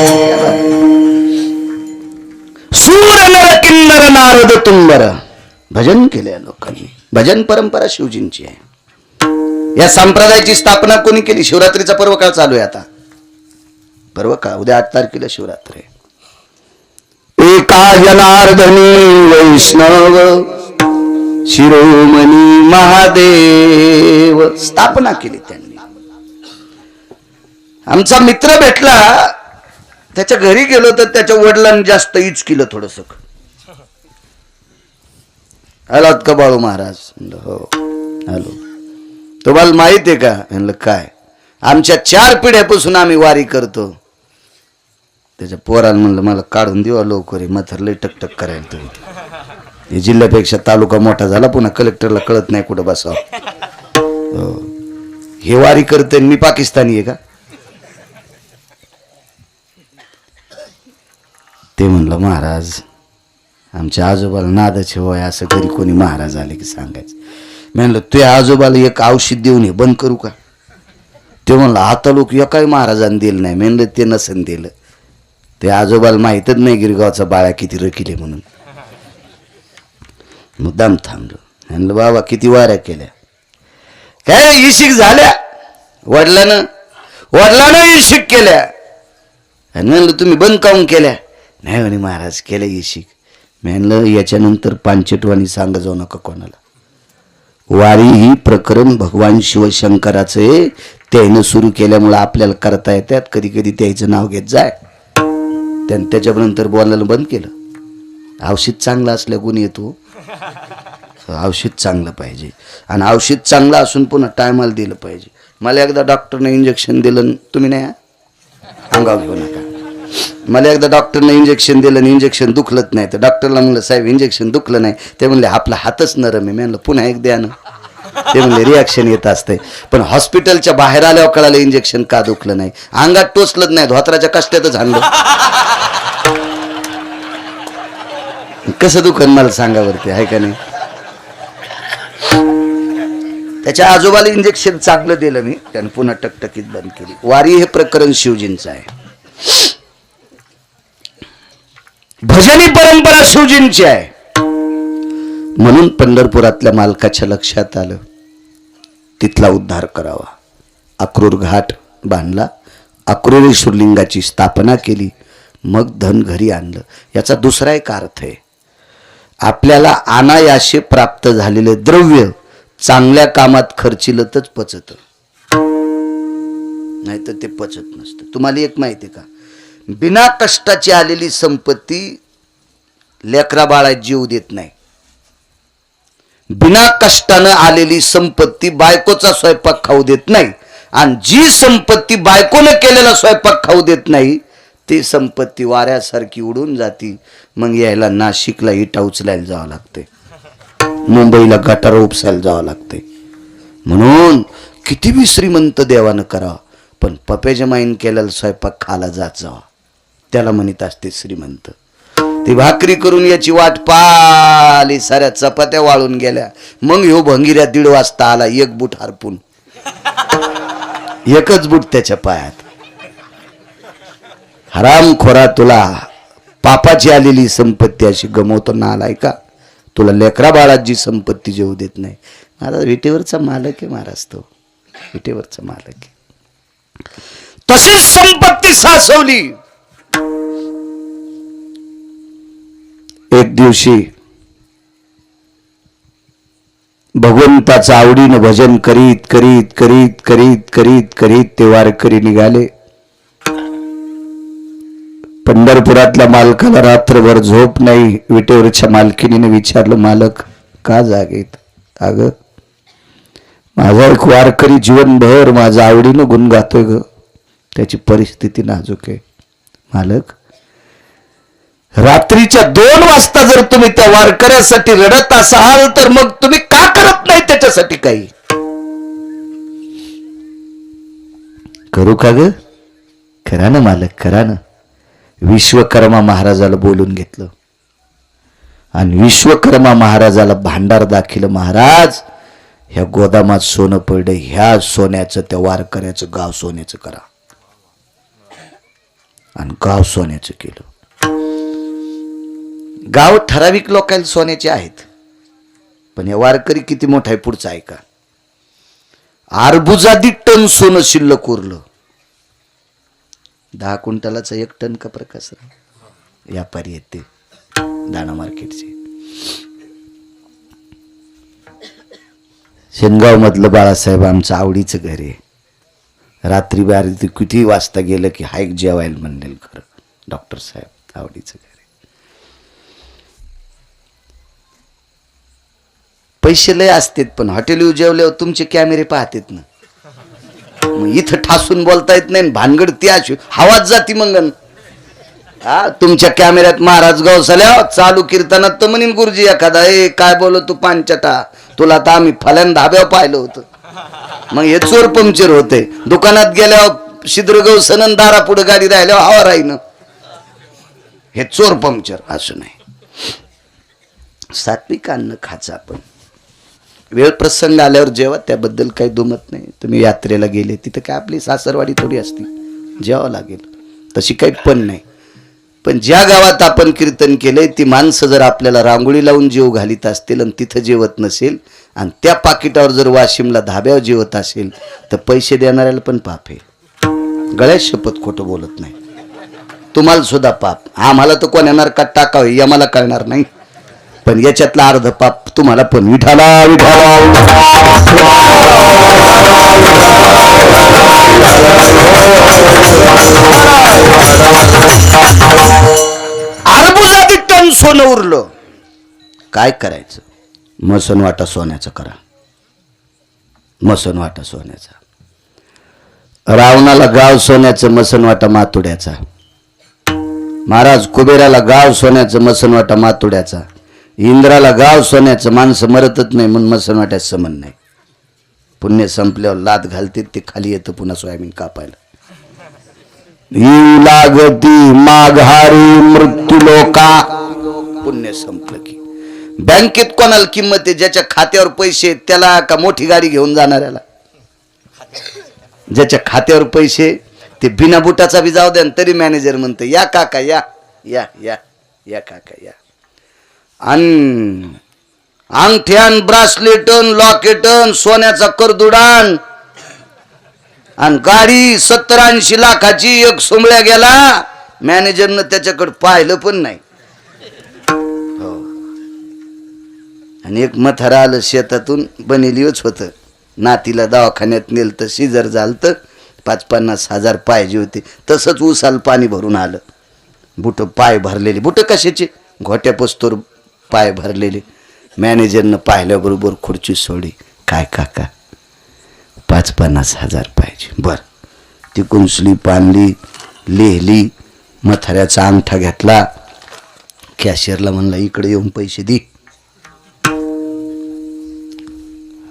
सुरनर किन्नर नारद तुंबर भजन केले लोकांनी. भजन परंपरा शिवजींची आहे. या संप्रदायाची स्थापना कोणी केली? शिवरात्रीचा पर्व काळ चालू आहे आता. पर्व काळ उद्या 8 तारखेला शिवरात्री. एका जनार्दनी वैष्णव शिरोमणी महादेव स्थापना केली त्यांनी. आमचा मित्र भेटला, त्याच्या घरी गेलो तर त्याच्या वडिलांनी जास्त इच केलं थोडस. आलात का बाळू महाराज? हो हॅलो. तुम्हाला माहित आहे का? म्हणलं काय? आमच्या 4 पिढ्यापासून आम्ही वारी करतो. त्याच्या पोराला म्हणलं मला काढून देवा लवकर, म्हातार लय टकटक करायला तुम्ही. हे जिल्ह्यापेक्षा तालुका मोठा झाला, पुन्हा कलेक्टरला कळत नाही कुठं बसावं. हे वारी करते मी पाकिस्तानी आहे का? ते म्हणलं महाराज आमच्या आजोबाला नादाचे होय, असं घरी कोणी महाराज आले की सांगायचं. मी म्हणलं तुझ्या आजोबाला एक औषध देऊन हे बंद करू का? ते म्हणलं आता लोक एकाही महाराजांनी दिलं नाही. म्हणलं ते नसन दिलं, ते आजोबाला माहीतच नाही गिरगावचा बाळा किती रकिले म्हणून. मुद्दाम थांबलो. म्हणलं बाबा किती वाऱ्या केल्या, काय इशिक झाल्या, वडिलानं इशिक केल्या. आणि म्हणलं तुम्ही बंद काऊन केल्या? नाही म्हणे महाराज केल्या इशिक. म्हणलं याच्यानंतर पांचटवाणी सांग जाऊ नका कोणाला. वारी ही प्रकरण भगवान शिवशंकराचं आहे, त्यानं सुरू केल्यामुळं आपल्याला करता येतात. कधी कधी त्याचं नाव घेत जाय. त्यानं त्याच्यानंतर बोलायला बंद केलं. औषध चांगलं असल्या गुण येतो. औषध चांगलं पाहिजे, आणि औषध चांगलं असून पुन्हा टायमाला दिलं पाहिजे. मला एकदा डॉक्टरने इंजेक्शन दिलं, तुम्ही नाही अंगावर घेऊ नका. मला एकदा डॉक्टरने इंजेक्शन दिलं आणि इंजेक्शन दुखलंच नाही. तर डॉक्टरला म्हणलं साहेब इंजेक्शन दुखलं नाही. ते म्हणले आपला हातच नरम आहे. मी म्हणलं पुन्हा एक द्या ना. ते म्हणले रिॲक्शन येत असते. पण हॉस्पिटलच्या बाहेर आल्यावर कळालं इंजेक्शन का दुखलं नाही. अंगात टोचलंच नाही, धोत्राच्या कष्टातच आणलं. कसं दुखन मला सांगा वरती, आहे का नाही? त्याच्या आजोबाला इंजेक्शन चांगलं दिलं मी, त्यानं पुन्हा टकटकीत बंद केली. वारी हे प्रकरण शिवजींचं आहे. भजनी परंपरा शिवजींची आहे. म्हणून पंढरपुरातल्या मालकाच्या लक्षात आलं तिथला उद्धार करावा. अक्रूर घाट बांधला, अक्रूरेश्वरलिंगाची स्थापना केली, मग धन घरी आणलं. याचा दुसरा एक अर्थ आहे, आपल्याला अनायासे प्राप्त झालेले द्रव्य चांगल्या कामात खर्चिलं तरच पचत, नाही तर ते पचत नसतं. तुम्हाला एक माहिती आहे का, बिना कष्टाची आलेली संपत्ती लेकरा बाळा जीव देत नाही. बिना कष्टानं आलेली संपत्ती बायकोचा स्वयंपाक खाऊ देत नाही. आणि जी संपत्ती बायकोनं केलेला स्वयंपाक खाऊ देत नाही ती संपत्ती वाऱ्यासारखी उडून जाती. मग यायला नाशिकला इटा उचलायला जावं लागते, मुंबईला गटार उपसायला जावं लागते. म्हणून किती बी श्रीमंत देवानं करावं, पण पप्याच्या माईन केलेला स्वयंपाक खाला जात जावा, त्याला म्हणत असते श्रीमंत. ती भाकरी करून याची वाट पाली, साऱ्या चपात्या वाळून गेल्या. मग ह्यो भंगिऱ्या 1:30 वाजता आला, एक बूट हरपून, एकच बूट त्याच्या पायात. हरामखोरा, तुला पापाची आलेली संपत्ती अशी गमवतो ना, आलाय का? तुला लेकरा बाळात जी संपत्ती जेवू देत नाही. महाराज विटेवरचा मालक आहे महाराज, तो विटेवरचा मालक आहे. तशीच संपत्ती सासवली. एक दिवशी भगवंताचं आवडीनं भजन करीत करीत करीत करीत करीत करीत ते वारकरी निघाले. पंढरपुरातल्या मालकाला रात्रभर झोप नाही. विटेवरच्या मालकिनीने विचारलं, मालक का जागेत? अगं माझा एक वारकरी जीवनभर माझ्या आवडीनं गुण गातोय ग, त्याची परिस्थिती नाजूक आहे. मालक, रात्रीच्या 2 वाजता जर तुम्ही त्या वारकऱ्यासाठी रडत असाल तर मग तुम्ही का करत नाही त्याच्यासाठी काही? करू का ग? करा ना मालक, करा ना. विश्वकर्मा महाराजाला बोलून घेतलं आणि विश्वकर्मा महाराजाला भांडार दाखिलं. महाराज, ह्या गोदामात सोनं पडलं, ह्या सोन्याचं त्या वारकऱ्याचं गाव सोन्याचं करा. आणि गाव सोन्याचं केलं. गाव ठराविक लोकांना सोन्याचे आहेत, पण हे वारकरी किती मोठा आहे पुढचा ऐका. अर्बुजादी टन सोनं शिल्लक उरलं. 10 क्विंटलाचा 1 टन का प्रकाश व्यापारी आहेत ते दाणा मार्केटचे. शेनगाव मधलं बाळासाहेब आमचं आवडीचं घर आहे. रात्री बारी किती वाजता गेलं की हायक जेवायला म्हणलेलं खरं डॉक्टर साहेब आवडीचं घर आहे. पैसे लय असतात, पण हॉटेल जेवल्यावर तुमचे कॅमेरे पाहतात ना, मग इथं ठासून बोलता येत नाही. भानगड ती अशी हवाच जाती मंगन. हा तुमच्या कॅमेऱ्यात महाराज गवसल्या चालू कीर्तनात तर म्हणीन गुरुजी एखादा ए काय बोलत तू पांचटा तुला तर आम्ही फल्यान धाब्यावर पाहिलं होतं. मग हे चोर पंक्चर होते. दुकानात गेल्यावर शिद्र गवसन दारा पुढे गाडी राहिल्यावर हवा राहीन. हे चोर पंक्चर असं नाही. सात्विक अन्न खायचं आपण. वेळ प्रसंग आल्यावर जेव्हा त्याबद्दल काही दुमत नाही. तुम्ही यात्रेला गेले तिथं काय आपली सासरवाडी थोडी असती जेवावं लागेल तशी काही पण नाही. पण ज्या गावात आपण कीर्तन केलंय ती माणसं जर आपल्याला रांगोळी लावून जेव घालीत असतील आणि तिथं जेवत नसेल आणि त्या पाकिटावर जर वाशिमला धाब्यावर जेवत असेल तर पैसे देणाऱ्याला पण पाप आहे. गळ्यात शपथ खोटं बोलत नाही. तुम्हाला सुद्धा पाप. आम्हाला तर कोण येणार का टाकावे या मला कळणार नाही. पण याच्यातला अर्ध पाप तुम्हाला पण. विठाला विठाला अर्बुजादी टन सोनं उरलं काय करायचं. मसन वाटा सोन्याचा करा. मसन वाटा सोन्याचा. रावणाला गाव सोन्याचं मसन वाटा मातुड्याचा. महाराज कुबेराला गाव सोन्याचं मसन वाटा मातुड्याचा. इंद्राला गाव सोन्याचं माणसं मरतच नाही म्हणून मसन वाट्यात समन नाही. पुण्य संपल्यावर लाद घालते ते खाली येतं पुन्हा सोयाबीन कापायला. येऊ लागती माघारी मृत्यू लोका. पुण्य संपलं की बँकेत कोणाला किंमत आहे. ज्याच्या खात्यावर पैसे त्याला का मोठी गाडी घेऊन जाणाऱ्याला. ज्याच्या खात्यावर पैसे ते बिना बुटाचा बी जाऊ द्या तरी मॅनेजर म्हणतं या काका या या या या काका या. आणि अंगठ्यान ब्रासलेटन लॉकेटन सोन्याचा करदुडान आणि गाडी 70-80 लाखाची एक सोमळ्या गेला. मॅनेजरनं त्याच्याकडे पाहिलं पण नाही. हो. आणि एक मथारा आलं शेतातून बनेलीच होतं. नातीला दवाखान्यात नेलं तर सिजर झालं. 50-50 हजार पाहिजे होते. तसंच उसाल पाणी भरून आलं. बुट पाय भरलेले. बुट कशाचे घोट्या पस्तोर पाय भरलेले. मॅनेजरनं पाहिल्याबरोबर खुर्ची सोडली. काय काका 50-50 हजार पाहिजे. बरं ती कुंसली पाणली लिहिली. मथाऱ्याचा अंगठा घेतला. कॅशियरला म्हणला इकडे येऊन पैसे दे.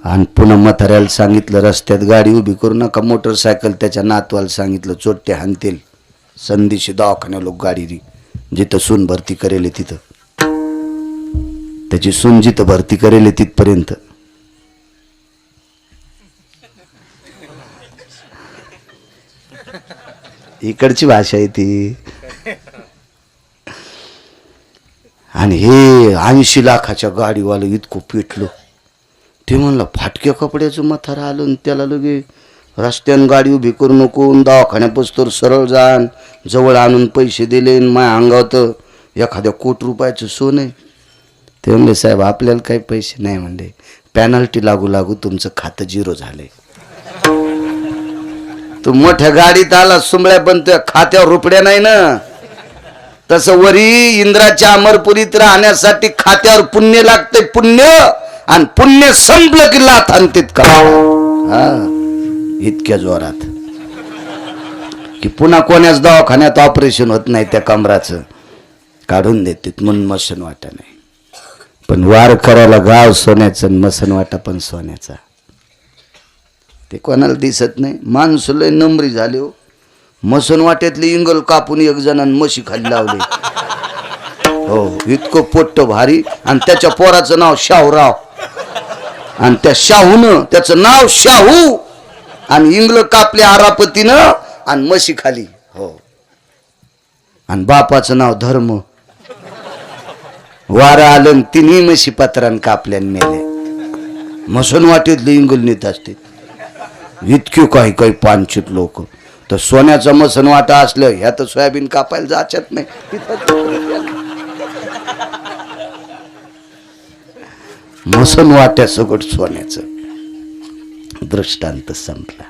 आणि पुन्हा म्हाताऱ्याला सांगितलं रस्त्यात गाडी उभी करू नका. मोटरसायकल त्याच्या नातवाला सांगितलं चोट्टे हाणतील. संधीशी दवाखान्या लोक गाडी दी. जिथं सून भरती करेल तिथं. त्याची सून जिथं भरती करेल तिथपर्यंत. इकडची भाषा आहे ती. आणि हे 80 लाखाच्या गाडीवालं इतकं पेटलं. ते म्हणलं फाटक्या कपड्याचं मथार आलं आणि त्याला लगे रस्त्यानं गाडी उभी करू नको दवाखान्यापासून सरळ जाण जवळ आणून पैसे दिले. माय अंगावत एखाद्या कोटी रुपयाचं सोनं आहे. ते म्हणले साहेब आपल्याला काही पैसे नाही. म्हणले पॅनल्टी लागू लागू तुमचं खातं 0 झालंय. तू मोठ्या गाडीत आला सुंबळ्या पण त्या खात्यावर रुपड्या नाही ना. तसं वरी इंद्राच्या अमरपुरीत राहण्यासाठी खात्यावर पुण्य लागते. पुण्य आणि पुण्य संपलं की लाथ आणतेत का. हा इतक्या जोरात की पुन्हा कोण्याच दवाखान्यात ऑपरेशन होत नाही. त्या कमराचं काढून देतात म्हणून मसन वाटा नाही. पण वार करायला गाव सोन्याचं मसन वाटा पण सोन्याचा. ते कोणाला दिसत नाही. माणसं लय नंबरी झाले हो. मसन वाट्यातली इंगल कापून एक जणांनी म्हशी खाली लावली. हो इतकं पोट्ट भारी. आणि त्याच्या पोराचं नाव शाहूराव. आणि त्या शाहूनं त्याचं नाव शाहू आणि इंगल कापले आरापतीनं आणि म्हशी खाली. हो आणि बापाचं नाव धर्म. वारं आलं तिन्ही म्हशी पत्रान कापल्यान मेले. मसन वाटेतले इंगल नेत असते. इतके काही काही पानचित लोक. तर सोन्याचा मसन वाटा असलं ह्या तर सोयाबीन कापायला जाचत नाही. मसन वाट्या सगळं सोन्याचं. दृष्टांत संपला.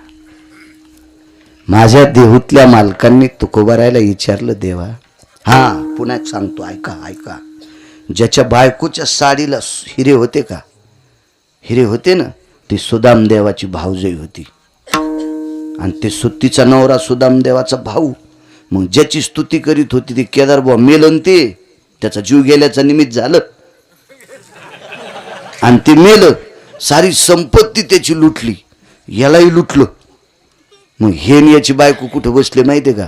माझ्या देहूतल्या मालकांनी तुकोबारायला विचारलं देवा. हा पुन्हा सांगतो ऐका ऐका. ज्याच्या बायकोच्या साडीला हिरे होते का. हिरे होते ना. ती सुदामदेवाची भाऊजई होती. आणि ते सुत्तीचा नवरा सुदामदेवाचा भाऊ मग ज्याची स्तुती करीत होती ते केदार बुवा मेलन, ते त्याचा जीव गेल्याचा निमित्त झालं आणि ते मेलं, सारी संपत्ती त्याची लुटली, यालाही लुटलं. मग हे न याची बायको कुठं बसले माहितीये का?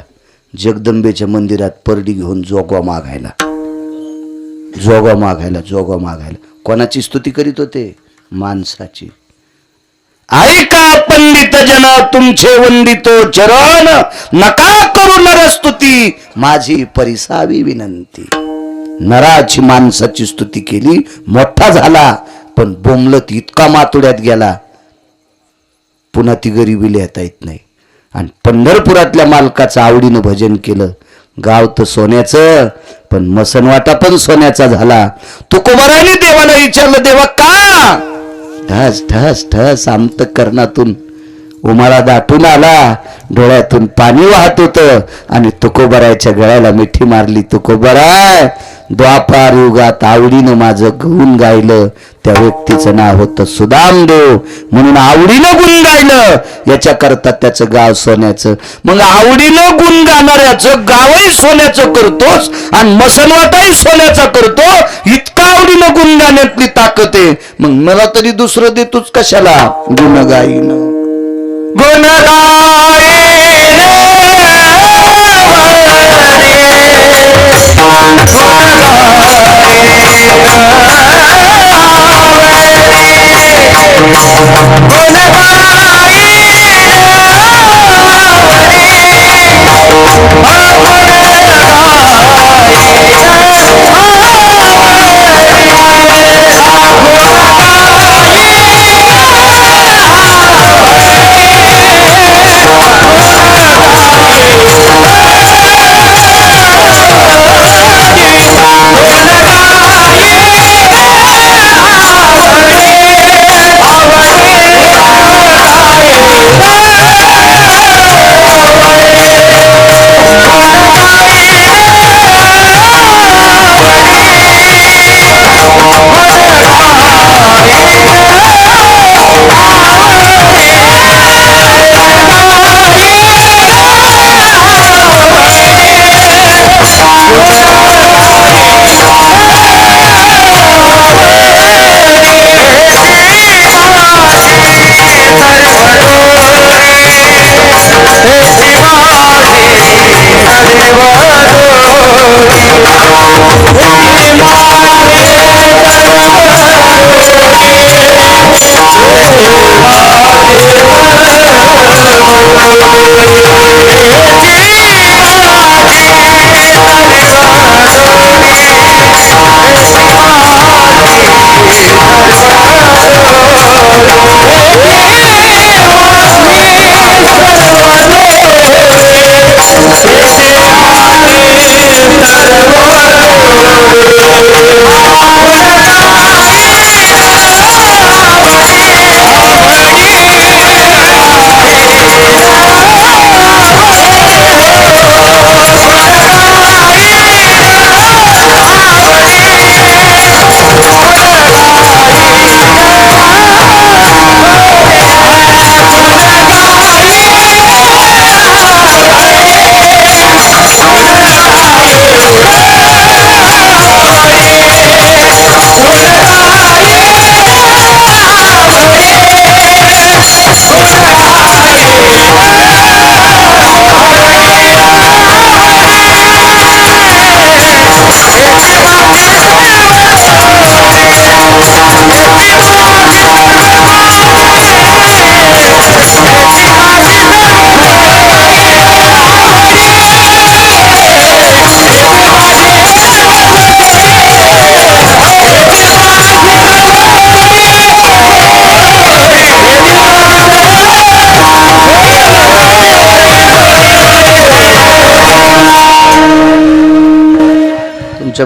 जगदंबेच्या मंदिरात परडी घेऊन जोगवा मागायला. कोणाची स्तुती करीत होते? माणसाची. ऐका पंडित जन तुमचे वंदितो चरण, नका करू नरस्तुती माझी परिसावी विनंती. नराची माणसाची स्तुती केली, मोठा झाला, पण बोंबलत इतका मातुड्यात गेला, पुन्हा ती गरिबी लिहिता येत नाही. आणि पंढरपुरातल्या मालकाचं आवडीनं भजन केलं. गाव तर सोन्याचं, पण मसनवाटा पण सोन्याचा झाला. तुकोबाराने देवाला विचारलं, देवा का? ठस ठस ठस अंतःकरणातून उमाळा दाटून आला, डोळ्यातून पाणी वाहत होतं आणि तुकोबाराच्या गळ्याला मिठी मारली. तुकोबाराय, द्वापार युगात आवडीनं माझं गुण गायलं, त्या व्यक्तीचं नाव होतं सुदामदेव, म्हणून आवडीनं गुण गायलं, याच्याकरता त्याचं गाव सोन्याचं. मग आवडीनं गुण गाणाऱ्याचं गावही सोन्याचं करतोस आणि मसनवाटाही सोन्याचा करतो. इतका आवडीनं गुण गाण्यातली ताकद आहे, मग मला तरी दुसरं देतोच कशाला? गुण गाईन गुण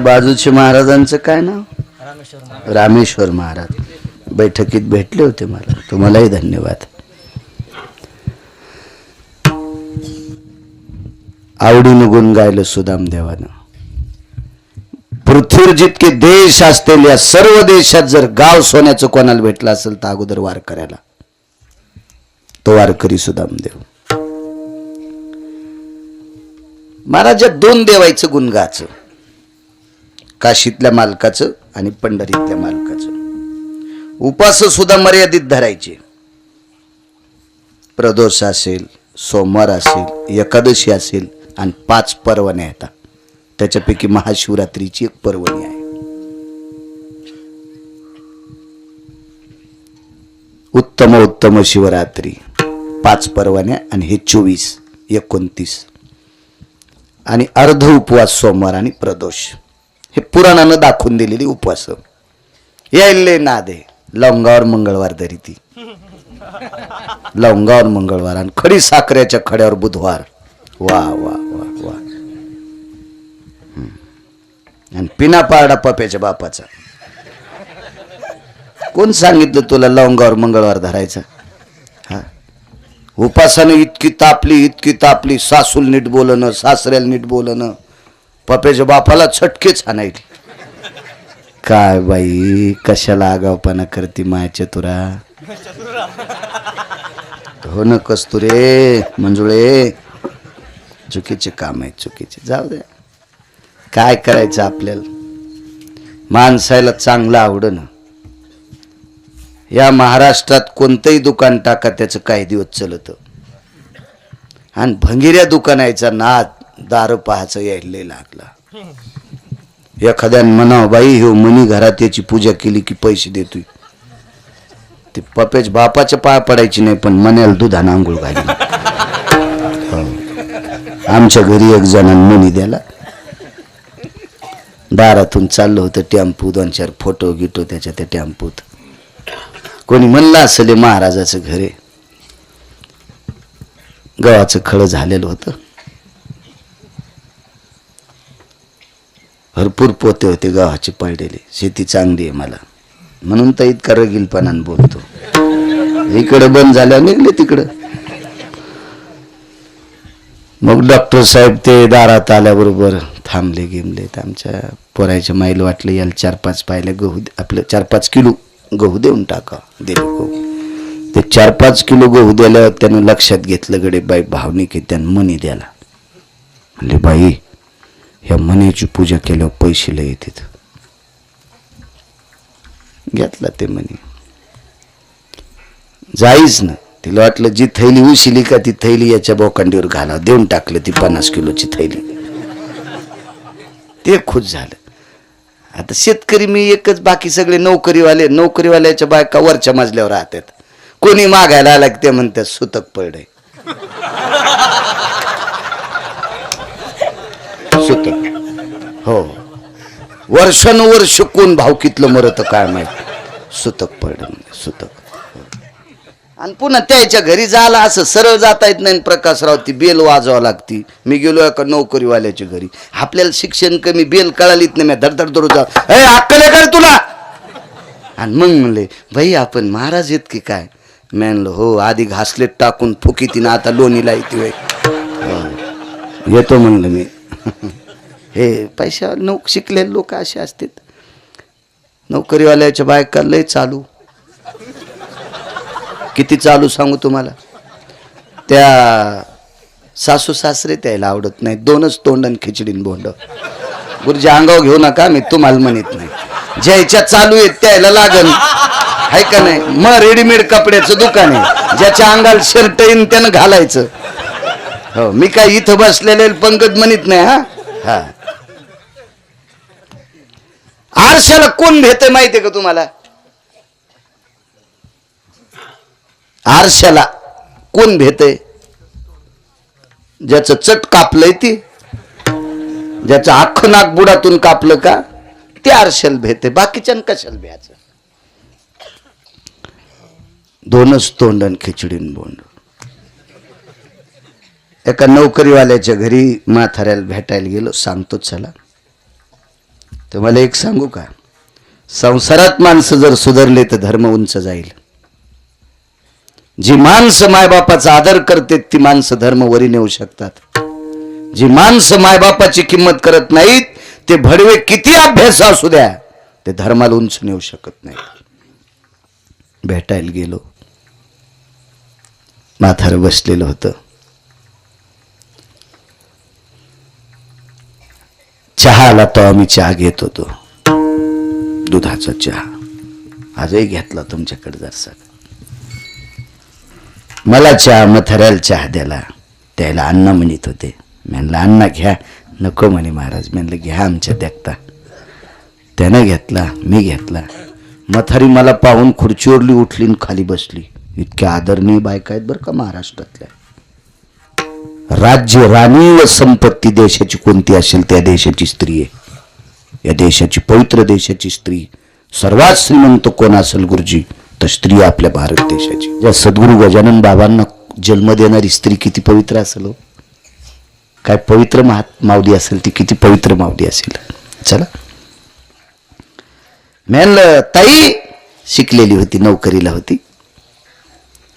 बाजूचे महाराजांचं काय नाव? रामेश्वर महाराज. बैठकीत भेटले होते मला, तुम्हालाही धन्यवाद. आवडीनं गुण गायलं सुदामदेवानं. पृथ्वीवर जितके देश असतील, या सर्व देशात जर गाव सोन्याचं कोणाला भेटलं असेल तर अगोदर वार करायला तो वारकरी सुदामदेव. महाराज दोन देवायचं गुण गाचं, काशीतल्या मालकाचं आणि पंढरीतल्या मालकाचं. उपास सुद्धा मर्यादित धरायचे. प्रदोष असेल, सोमवार असेल, एकादशी असेल आणि 5 पर्वण्या येतात. त्याच्यापैकी महाशिवरात्रीची एक पर्वणी आहे. उत्तम उत्तम शिवरात्री 5 पर्वण्या आणि हे 24, 29 आणि अर्ध उपवास सोमवार आणि प्रदोष. हे पुराणानं दाखवून दिलेली उपवास. यायले नादे लवंगावर मंगळवार धरी ती, लवंगावर मंगळवार आणि खडी साखरेच्या खड्यावर बुधवार. वा वा वा वा. आणि पिना पारडा पप्याच्या बापाचा. कोण सांगितलं तुला लवंगावर मंगळवार धरायचा? हा, उपासानं इतकी तापली, सासूल नीट बोलणं, सासऱ्याला नीट बोलणं, पप्याच्या बापाला छटकेच आणायची. काय बाई, कशाला आगावपणा करती मायाच्या तुरा. हो न कस्तुरे मंजुळे, चुकीचे काम आहे, चुकीचे. जाऊ दे, काय करायचं आपल्याला. माणसाला चांगलं आवडणं. या महाराष्ट्रात कोणतंही दुकान टाका, त्याचं काही दिवस चलत. आणि भंगिऱ्या दुकानाचा नाद दारू पाहायचं यायला लागला. एखाद्याने म्हणावं बाई हो मनी घरात याची पूजा केली की पैसे देतोय. ते पप्याच्या बापाच्या पाय पडायची नाही, पण मण्याला दुधानं आंघोळ घाली. आमच्या घरी एक जणांनी मनी द्याला. दारातून चाललं होतं टेम्पो, 2-4 फोटो गिटो त्याच्या त्या टेम्पोत. कोणी म्हणलं असेल हे महाराजाचं घर आहे. गव्हाचं खळं झालेलं होतं. भरपूर पोते होते गव्हाचे पडलेले. शेती चांगली आहे मला, म्हणून तर इतका रगीलपणानं बोलतो. इकडे बंद झालं निघले तिकडं. मग डॉक्टर साहेब ते दारात आल्याबरोबर थांबले गेमले. आमच्या पोरायच्या माईला वाटलं याला 4-5 पायल्या गहू, आपलं 4-5 किलो गहू देऊन टाका. दिले गहू. ते 4-5 किलो गहू दिल्यावर त्यानं लक्षात घेतलं गडे बाई भावनिक आहे, त्यानं मनी द्याला. म्हणले बाई ह्या मनीची पूजा केल्यावर पैसे लय येतात. घेतला ते मनी. जाईच ना, तिला वाटलं जी थैली उशिली का ती थैली याच्या बोकांडीवर घाला. देऊन टाकलं ती 50 किलोची थैली. ते खुश झालं. आता शेतकरी मी एकच, बाकी सगळे नोकरीवाले. नोकरीवाल्याच्या बायका वरच्या मजल्यावर राहतात. कोणी मागायला आला की ते म्हणतात सुतक पडे. सुतक. हो, वर्षानुवर्ष कोण भावकीतलं मरत काय माहित. सुतक पडे म्हणजे सुतक. आणि पुन्हा त्याच्या घरी जायला असं सरळ जाता येत नाही. प्रकाशराव ती बेल वाजवावं लागती. मी गेलो एका नोकरीवाल्याच्या घरी. आपल्याला शिक्षण कमी, बेल कळालीत नाही. मी धडधड दररोज अक्कल आहे का तुला? आणि मग म्हणले भाई आपण महाराज येत की काय? मी म्हणलं हो, आधी घासलेट टाकून फुकी तिनं, आता लोणीला येते. येतो म्हणलं मी. हे पैशा शिकलेले लोक असे असतात. नोकरीवाल्याच्या बायका लय चालू. किती चालू सांगू तुम्हाला. त्या सासू सासरे त्याला आवडत नाही. 2च तोंडन खिचडीन बोंड. गुरुजी अंगावर घेऊ नका, मी तुम्हाला म्हणत नाही. ज्याच्या चालू आहेत त्याला लागन, आहे का नाही. मग रेडीमेड कपड्याचं दुकान आहे, ज्याच्या अंगाला शर्ट येईन त्यानं घालायचं. हो, मी काय इथं बसलेले पंकज म्हणत नाही. हा, आरशाला कोण भेटते माहितीये का तुम्हाला? आरशाला कोण भेटय? ज्याचं चट कापलंय ती, ज्याचं अख्खं नाक बुडातून कापलं का ते आरशाला भेटते. बाकीच्या कशाला भ्यायचं. 2च तोंडन खिचडीन बोंड. एका नोकरीवाल्याच्या घरी म्हाताऱ्याला भेटायला गेलो. सांगतो चला. तर मला एक सांगू का, संसारात माणसं जर सुधारले तर धर्म उंच जाईल. जी माणसं मायबापाचा आदर करते ती माणसं धर्म वरी नेऊ शकतात. जी माणसं मायबापाची किंमत करत नाहीत ते भडवे किती अभ्यास असू द्या ते धर्माला उंच नेऊ शकत नाही. भेटायला गेलो. म्हातारं बसलेलं होतं. चहा आला तो आम्ही चहा घेत होतो, दुधाचा चहा. आजही घेतला तुमच्याकडे जरसा. मला चहा मथऱ्याला चहा द्याला, त्याला अण्णा म्हणत होते. म्हणलं अण्णा घ्या. नको म्हणे महाराज. म्हणलं घ्या आमच्या देखता. त्यानं घेतला, मी घेतला. मथारी मला पाहून खुर्चीवरली उठली आणि खाली बसली. इतक्या आदरणीय बायका आहेत बरं का महाराष्ट्रातल्या. राज्य, राणी व संपत्ती देशाची कोणती असेल त्या देशाची स्त्री आहे. या देशाची, पवित्र देशाची स्त्री. सर्वात श्रीमंत कोण असेल गुरुजी तर स्त्री आपल्या भारत देशाची. या सद्गुरू गजानन बाबांना जन्म देणारी स्त्री किती पवित्र असेल हो. काय पवित्र माऊली असेल ती, किती पवित्र माऊली असेल. चला. म्हणलं ताई शिकलेली होती, नोकरीला होती.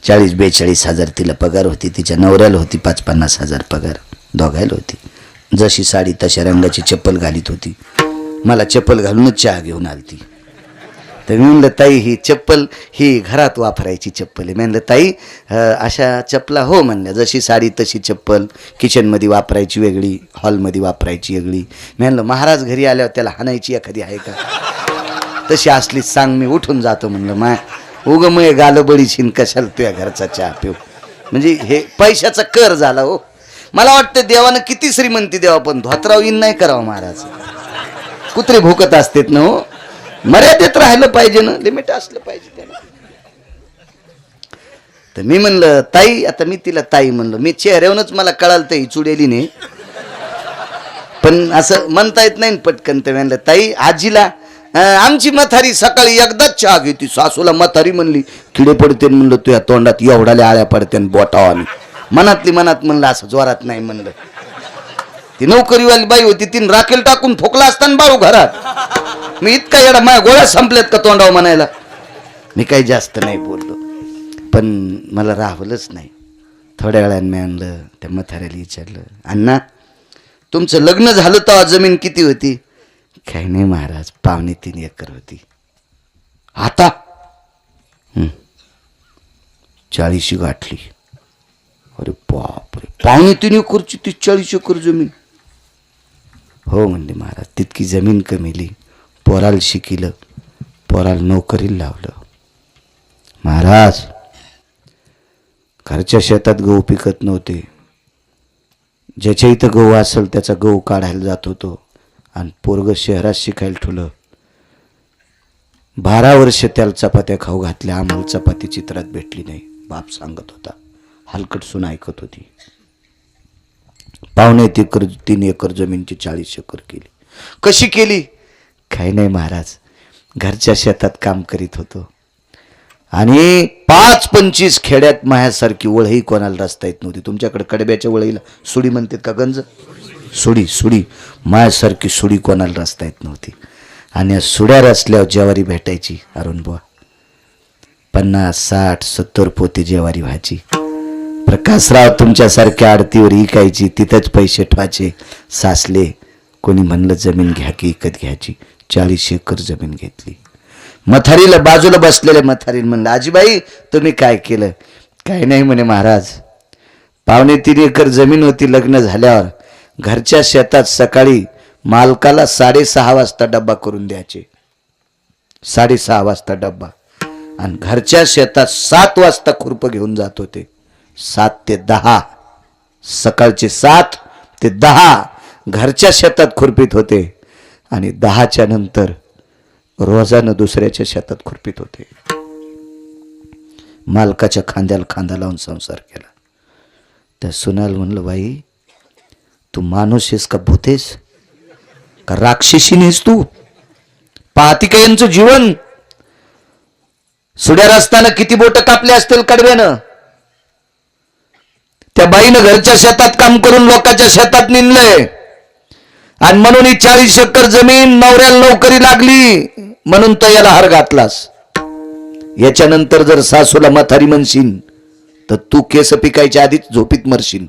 40-42 हजार तिला पगार होती. तिच्या नवऱ्याला होती 50-50 हजार पगार. दोघायला होती. जशी साडी तशा रंगाची चप्पल घालीत होती. मला चप्पल घालूनच चहा घेऊन आलती. तर मी म्हणलं ताई ही चप्पल ही घरात वापरायची चप्पल आहे. म्हणलं ताई अशा चप्पला हो म्हणल्या. जशी साडी तशी चप्पल, किचनमध्ये वापरायची वेगळी, हॉलमध्ये वापरायची वेगळी. म्हणलं महाराज घरी आल्यावर त्याला हाणायची एखादी आहे का? तशी असली सांग, मी उठून जातो म्हणलं. माय उग मग गालबडी शिन कशाला तुझ्या घरचा चहा पिऊ. म्हणजे हे पैशाचा कर झाला हो. मला वाटतं देवानं किती श्रीमंती द्यावा पण धोत्राव इन नाही करावं महाराज. कुत्रे भुकत असतात ना हो. मर्यादेत राहिलं पाहिजे ना, लिमिट असलं पाहिजे त्याला. तर मी म्हणलं ताई, आता मी तिला ताई म्हणलं. मी चेहऱ्यावरूनच मला कळालं तर ही चुडेली नाही, पण असं म्हणता येत नाही पटकन. तर म्हणलं ताई आजीला आमची मथारी सकाळी एकदाच चहा घेती. सासूला मथारी म्हणली किडे पडते म्हणलं तुझ्या तोंडात एवढाल्या आळ्या पडते बोटावा. आणि मनातली मनात म्हणलं असं जोरात नाही म्हणलं. ती नोकरीवाली बाई होती, तीन राखेल टाकून ठोकला असताना बाळू घरात. मी इतका येडा, माझ्या गोळ्या संपल्यात का तोंडावर म्हणायला. मी काही जास्त नाही बोललो, पण मला राहवलंच नाही. थोड्या वेळाने मी आणलं त्या म्हाताऱ्याला विचारलं, अण्णा तुमचं लग्न झालं तेव्हा जमीन किती होती? काही नाही महाराज, 2.25 एकर होती. आता 40 गाठली. अरे बापरे, 2.25 एकरची 40 एकर जमीन. हो म्हणले महाराज, तितकी जमीन कमीली, पोराला शिकिलं, पोराला नोकरीला लावलं. महाराज घरच्या शेतात गहू पिकत नव्हते. ज्याच्या इथं गहू असेल त्याचा गहू काढायला जात होतो. आणि पोरग शहरात शिकायला ठेवलं. 12 वर्ष त्याला चपात्या खाऊ घातल्या. आम्हाला चपाती चित्रात भेटली नाही. बाप सांगत होता, हलकट सून ऐकत होती. 2.25 एकर जमीनची 40 एकर केली. कशी केली? काही नाही महाराज, घरच्या शेतात काम करीत होतो. आणि 5-25 खेड्यात माझ्यासारखी वळही कोणाला रस्ता येत नव्हती. तुमच्याकडे कडब्याच्या वळीला सुडी म्हणतात का गंज? सुडी. माझ्यासारखी सुडी कोणाला रस्ता येत नव्हती. आणि या सुड्या रचल्यावर ज्वारी भेटायची. अरुण बुवा 50, 60, 70 पोती ज्वारी व्हायची. प्रकाशराव तुमच्यासारख्या आडतीवर इकायची, तिथंच पैसे ठेवायचे. सासले कोणी म्हणलं जमीन घ्या की विकत घ्यायची. 40 एकर जमीन घेतली. मथारीला बाजूला बसलेल्या मथारीला म्हणलं, आजीबाई तुम्ही काय केलं? काही नाही म्हणे महाराज, 2.25 एकर जमीन होती. लग्न झाल्यावर घरच्या शेतात सकाळी मालकाला 6:30 वाजता डब्बा करून द्यायचे. 6:30 वाजता डब्बा. आणि घरच्या शेतात 7 वाजता खुरपं घेऊन जात होते. 7 ते 10, सकाळचे 7 ते 10 घरच्या शेतात खुरपीत होते. आणि 10च्या नंतर रोजानं दुसऱ्याच्या शेतात खुरपीत होते. मालकाच्या खांद्याला खांदा लावून संसार केला. त्या सुनाल म्हणलं, बाई तू माणूस आहेस का भूतेस का राक्षसी नाहीस तू? पाहती का यांचं जीवन? सुड्या रस्त्यानं किती बोट कापले असतील कडव्यानं. त्या बाईनं घरच्या शेतात काम करून लोकांच्या शेतात निंदलंय. आणि म्हणून ही 40 एकर जमीन नवऱ्याला नोकरी लागली म्हणून तो याला हार घातलास. याच्यानंतर जर सासूला म्हातारी म्हणशील तर तू केस पिकायच्या आधीच झोपीत मरशील.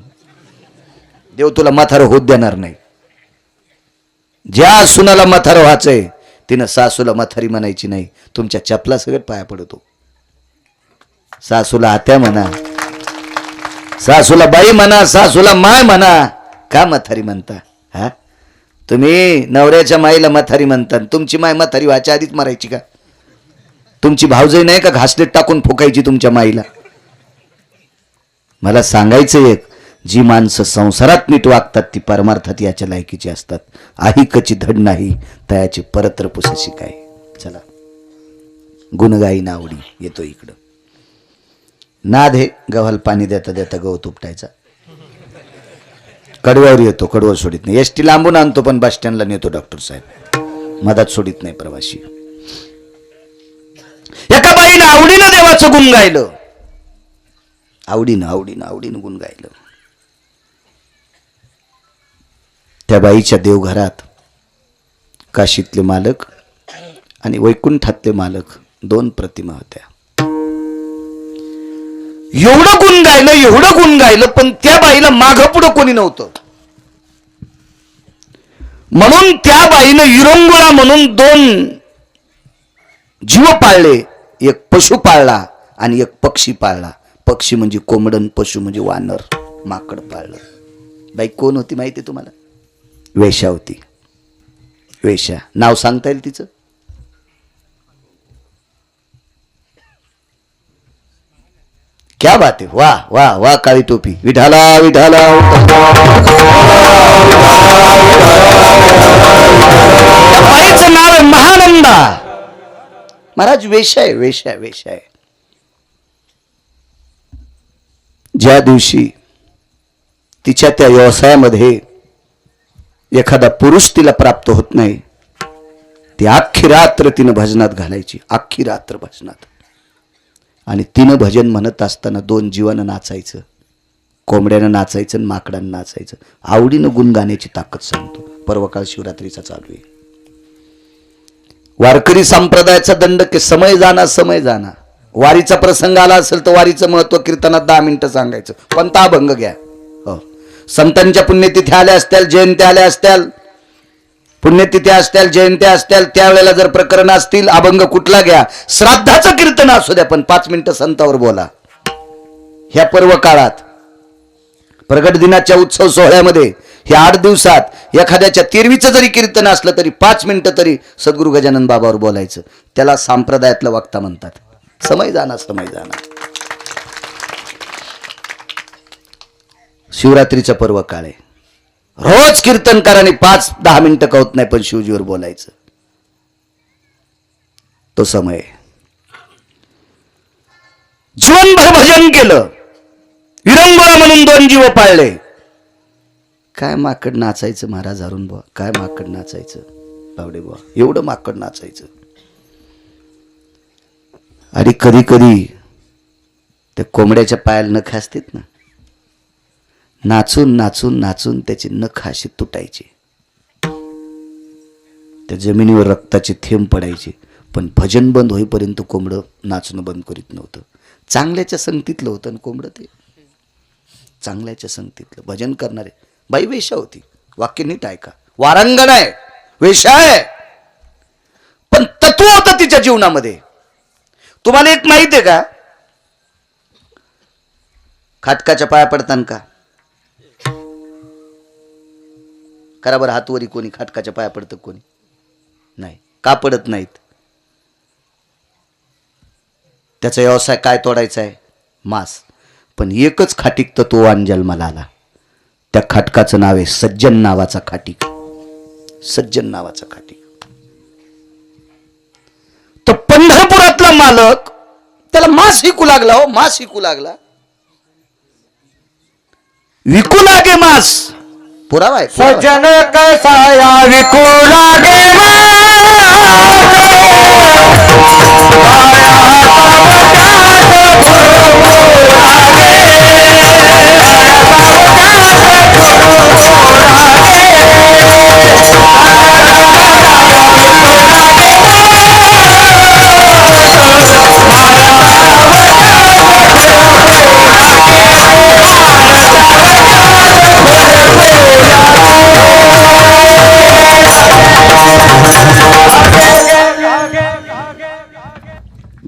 देव तुला म्हातारं होत देणार नाही. ज्या सुनाला म्हातारं व्हायचंय तिनं सासूला म्हातारी म्हणायची नाही. तुमच्या चपला सगळं पाया पडतो. सासूला आत्या म्हणा, सासूला बाई म्हणा, सासूला माय म्हणा. का म्हातारी म्हणता? हा, तुम्ही नवऱ्याच्या माईला म्हातारी म्हणता, तुमची माय म्हातारी व्हायच्या आधीच मारायची का? तुमची भावजई नाही का घासलेट टाकून फुकायची तुमच्या माईला? मला सांगायचं एक, जी माणसं संसारात नीट वागतात ती परमार्थात याच्या लायकीची असतात. आहिकची धड नाही तयाची परत्र पुसशी काय. चला, गुणगाई नावडी येतो इकडं. नाद हे गव्हाला पाणी देता देता गवत उपटायचा. कडव्यावर येतो, कडवं सोडित नाही. एसटी लांबून आणतो पण बस स्टँडला नेतो डॉक्टर साहेब, मधात सोडित नाही प्रवासी. एका बाईनं आवडीनं देवाचं गुण गायलं, आवडीनं आवडीनं आवडीनं गुण गायलं. त्या बाईच्या देवघरात काशीतले मालक आणि वैकुंठातले मालक दोन प्रतिमा होत्या. एवढं गुण गायलं पण त्या बाईला मागं पुढं कोणी नव्हतं. म्हणून त्या बाईनं विरंगुळा म्हणून दोन जीव पाळले. एक पशु पाळला आणि एक पक्षी पाळला. पक्षी म्हणजे कोंबडन, पशु म्हणजे वानर, माकड पाळलं. बाई कोण होती माहिती तुम्हाला? वेश्या होती. वेश्या, नाव सांगता येईल तिचं? क्या बात आहे, वाह वाह वाह. काळी टोपी, विठाला विठाला. बाईचं नाव आहे महानंदा. महाराज वेश्या आहे, वेश्या वेश्या आहे. ज्या दिवशी तिच्या त्या व्यवसायामध्ये एखादा पुरुष तिला प्राप्त होत नाही, ती अख्खी रात्र तिनं भजनात घालायची, अख्खी रात्र भजनात. आणि तिनं भजन म्हणत असताना दोन जीवानं नाचायचं, कोंबड्यानं नाचायचं आणि माकडानं नाचायचं. आवडीनं गुण गाण्याची ताकद सांगतो. पर्वकाळ शिवरात्रीचा चालू आहे. वारकरी संप्रदायाचा दंड के समय जाना समय जाना. वारीचा प्रसंग आला असेल तर वारीचं महत्व कीर्तनात 10 मिनिटं सांगायचं, पण ता भंग घ्या. हो, संतांच्या पुण्यतिथ्या आल्या असत्याल, जयंत्या आल्या असत्याल, पुण्यतिथ्या असत्याल, जयंत्या असत्याल, त्यावेळेला जर प्रकरण असतील, अभंग कुठला घ्या, श्राद्धाचं कीर्तन असू द्या, पण 5 मिनिटं संतावर बोला. ह्या पर्व काळात प्रगट दिनाच्या उत्सव सोहळ्यामध्ये ह्या 8 दिवसात एखाद्याच्या 13वीचं जरी कीर्तन असलं तरी 5 मिनिटं तरी सद्गुरू गजानन बाबावर बोलायचं. त्याला संप्रदायातलं वक्ता म्हणतात. समय जाना समय जाना. शिवरात्रीचा पर्व काळ आहे. रोज कीर्तनकाराने 5-10 मिनिटं कवत नाही, पण शिवजीवर बोलायचं. तो समय. जीवनभर भजन केलं, विरंगुळा म्हणून 2 जीव पाळले. काय माकड नाचायचं महाराज अरुण बुवा, काय माकड नाचायचं बावडे बुवा, एवढं माकड नाचायचं. आणि कधी कधी त्या कोंबड्याच्या पायाला नख असतात ना, नाचून नाचून नाचून त्याची नख अशी तुटायची, त्या जमिनीवर रक्ताचे थेंब पडायचे. पण भजन बंद होईपर्यंत कोंबडं नाचणं बंद करीत नव्हतं. चांगल्याच्या संगतीतलं होतं ना कोंबडं, ते चांगल्याच्या संगतीतलं भजन करणारे. बाई वेश्या होती, वाक्य नीट ऐका. वारांगण आहे, वेश्या आहे, पण तत्व होतं तिच्या जीवनामध्ये. तुम्हाला एक माहिती आहे का? खाटकाच्या पाया पडताना का करा बरं हातवरी, कोणी खाटकाच्या पाया पडतं? कोणी नाही. का पडत नाहीत? त्याचा व्यवसाय काय तोडायचा आहे? मांस. पण एकच खाटीक तत्ववान जन्माला आला. त्या खाटकाचं नाव आहे सज्जन नावाचा खाटीक. सज्जन नावाचा खाटीक. तो पंढरपुरातला मालक, त्याला मांस विकू लागला. हो, मांस विकू लागला. विकू लागे मांस. पुरावा आहे. सज्जन कैसा या विकू लागे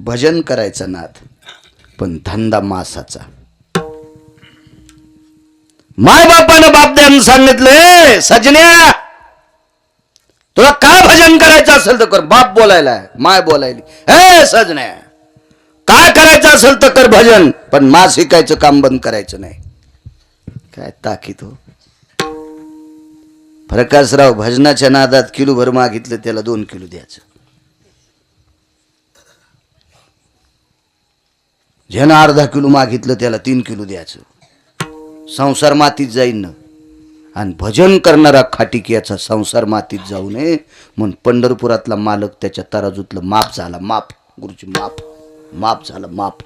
भजन करायचा नाद, पण धंदा मासाचा. माय बापानं बापद्यानं सांगितलं, सजन्या तुला काय भजन करायचं असेल तर कर. बाप बोलायला, माय बोलायली, हे सजण्या काय करायचं असेल तर कर भजन, पण मा शिकायचं काम बंद करायचं नाही. काय ताकीद हो. प्रकाशराव भजनाच्या नादात किलो भर मागितलं त्याला 2 किलो द्यायचं. ज्यानं अर्धा किलो मागितलं त्याला 3 किलो द्यायचं. संसार मातीत जाईन ना. आणि भजन करणारा खाटिकियाचा संसार मातीत जाऊ नये म्हणून पंढरपुरातला मालक त्याच्या तराजूतलं माप झाला. माप गुरुजी, माप माप झालं. माप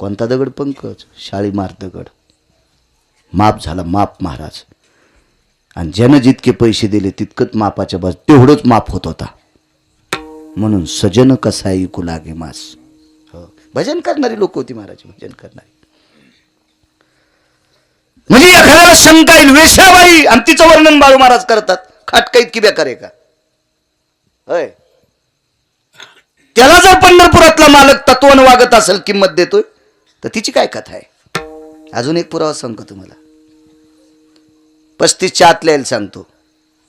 कोणता दगड पंकज? शाळीमार दगड. माप झाला. माप महाराज. आणि ज्यानं जितके पैसे दिले तितकंच मापाच्या बाजू तेवढंच माप होत होता. म्हणून सजन कसा ऐकू लागे मास. हो, भजन करणारी लोक होती महाराज. भजन करणारी म्हणजे एखाद्याला शंका येईल, वेश्याबाई आणि तिचं वर्णन बाळू महाराज करतात. खाटकाईत की बेकार आहे का? होय. त्याला जर पंढरपुरातला मालक तत्वानं वागत असेल, किंमत देतोय, तर तिची काय कथा आहे? अजून एक पुरावा सांगतो तुम्हाला. 35च्या आतल्या यायला सांगतो.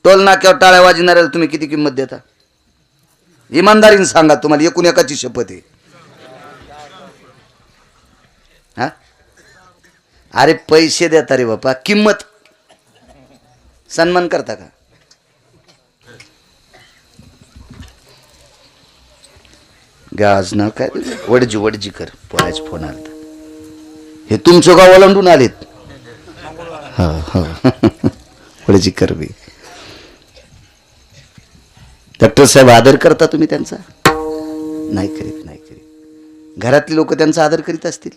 टोल नाक्यावर टाळ्या वाजणाऱ्याला तुम्ही किती किंमत देता? इमानदारीने सांगा. तुम्हाला एकूण एकाची शपथ आहे. हा, अरे पैसे देता रे बापा, किंमत सन्मान करता का? गाज ना काय वडजी वडजी कर. पोराच फोन आला. हे तुमचं गाव ओलांडून आलेत. हो हो वडजी कर बी. डॉक्टर साहेब आदर करता तुम्ही त्यांचा? नाही करीत, नाही करीत. घरातली लोक त्यांचा आदर करीत असतील,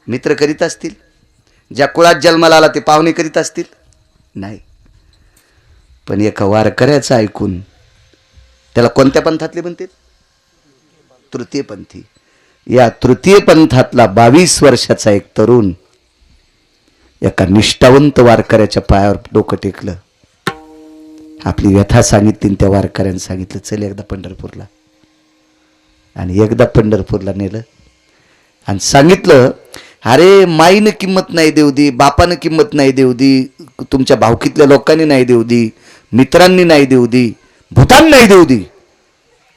मित्र करीत असतील, ज्या कुळात जन्माला आला ते पाहुणे करीत असतील? नाही. पण एका वारकऱ्याचं ऐकून, त्याला कोणत्या पंथातले म्हणते? तृतीय पंथी. या तृतीय पंथातला 22 वर्षाचा एक तरुण एका निष्ठावंत वारकऱ्याच्या पायावर डोकं टेकलं. आपली व्यथा सांगितली. त्या वारकऱ्याने सांगितलं, चल एकदा पंढरपूरला. आणि एकदा पंढरपूरला नेलं आणि सांगितलं, अरे माईनं किंमत नाही देऊ दी, बापानं किंमत नाही देऊ दी, तुमच्या भावकीतल्या लोकांनी नाही देऊ दी, मित्रांनी नाही देऊ दी, भूतान नाही देऊ दी,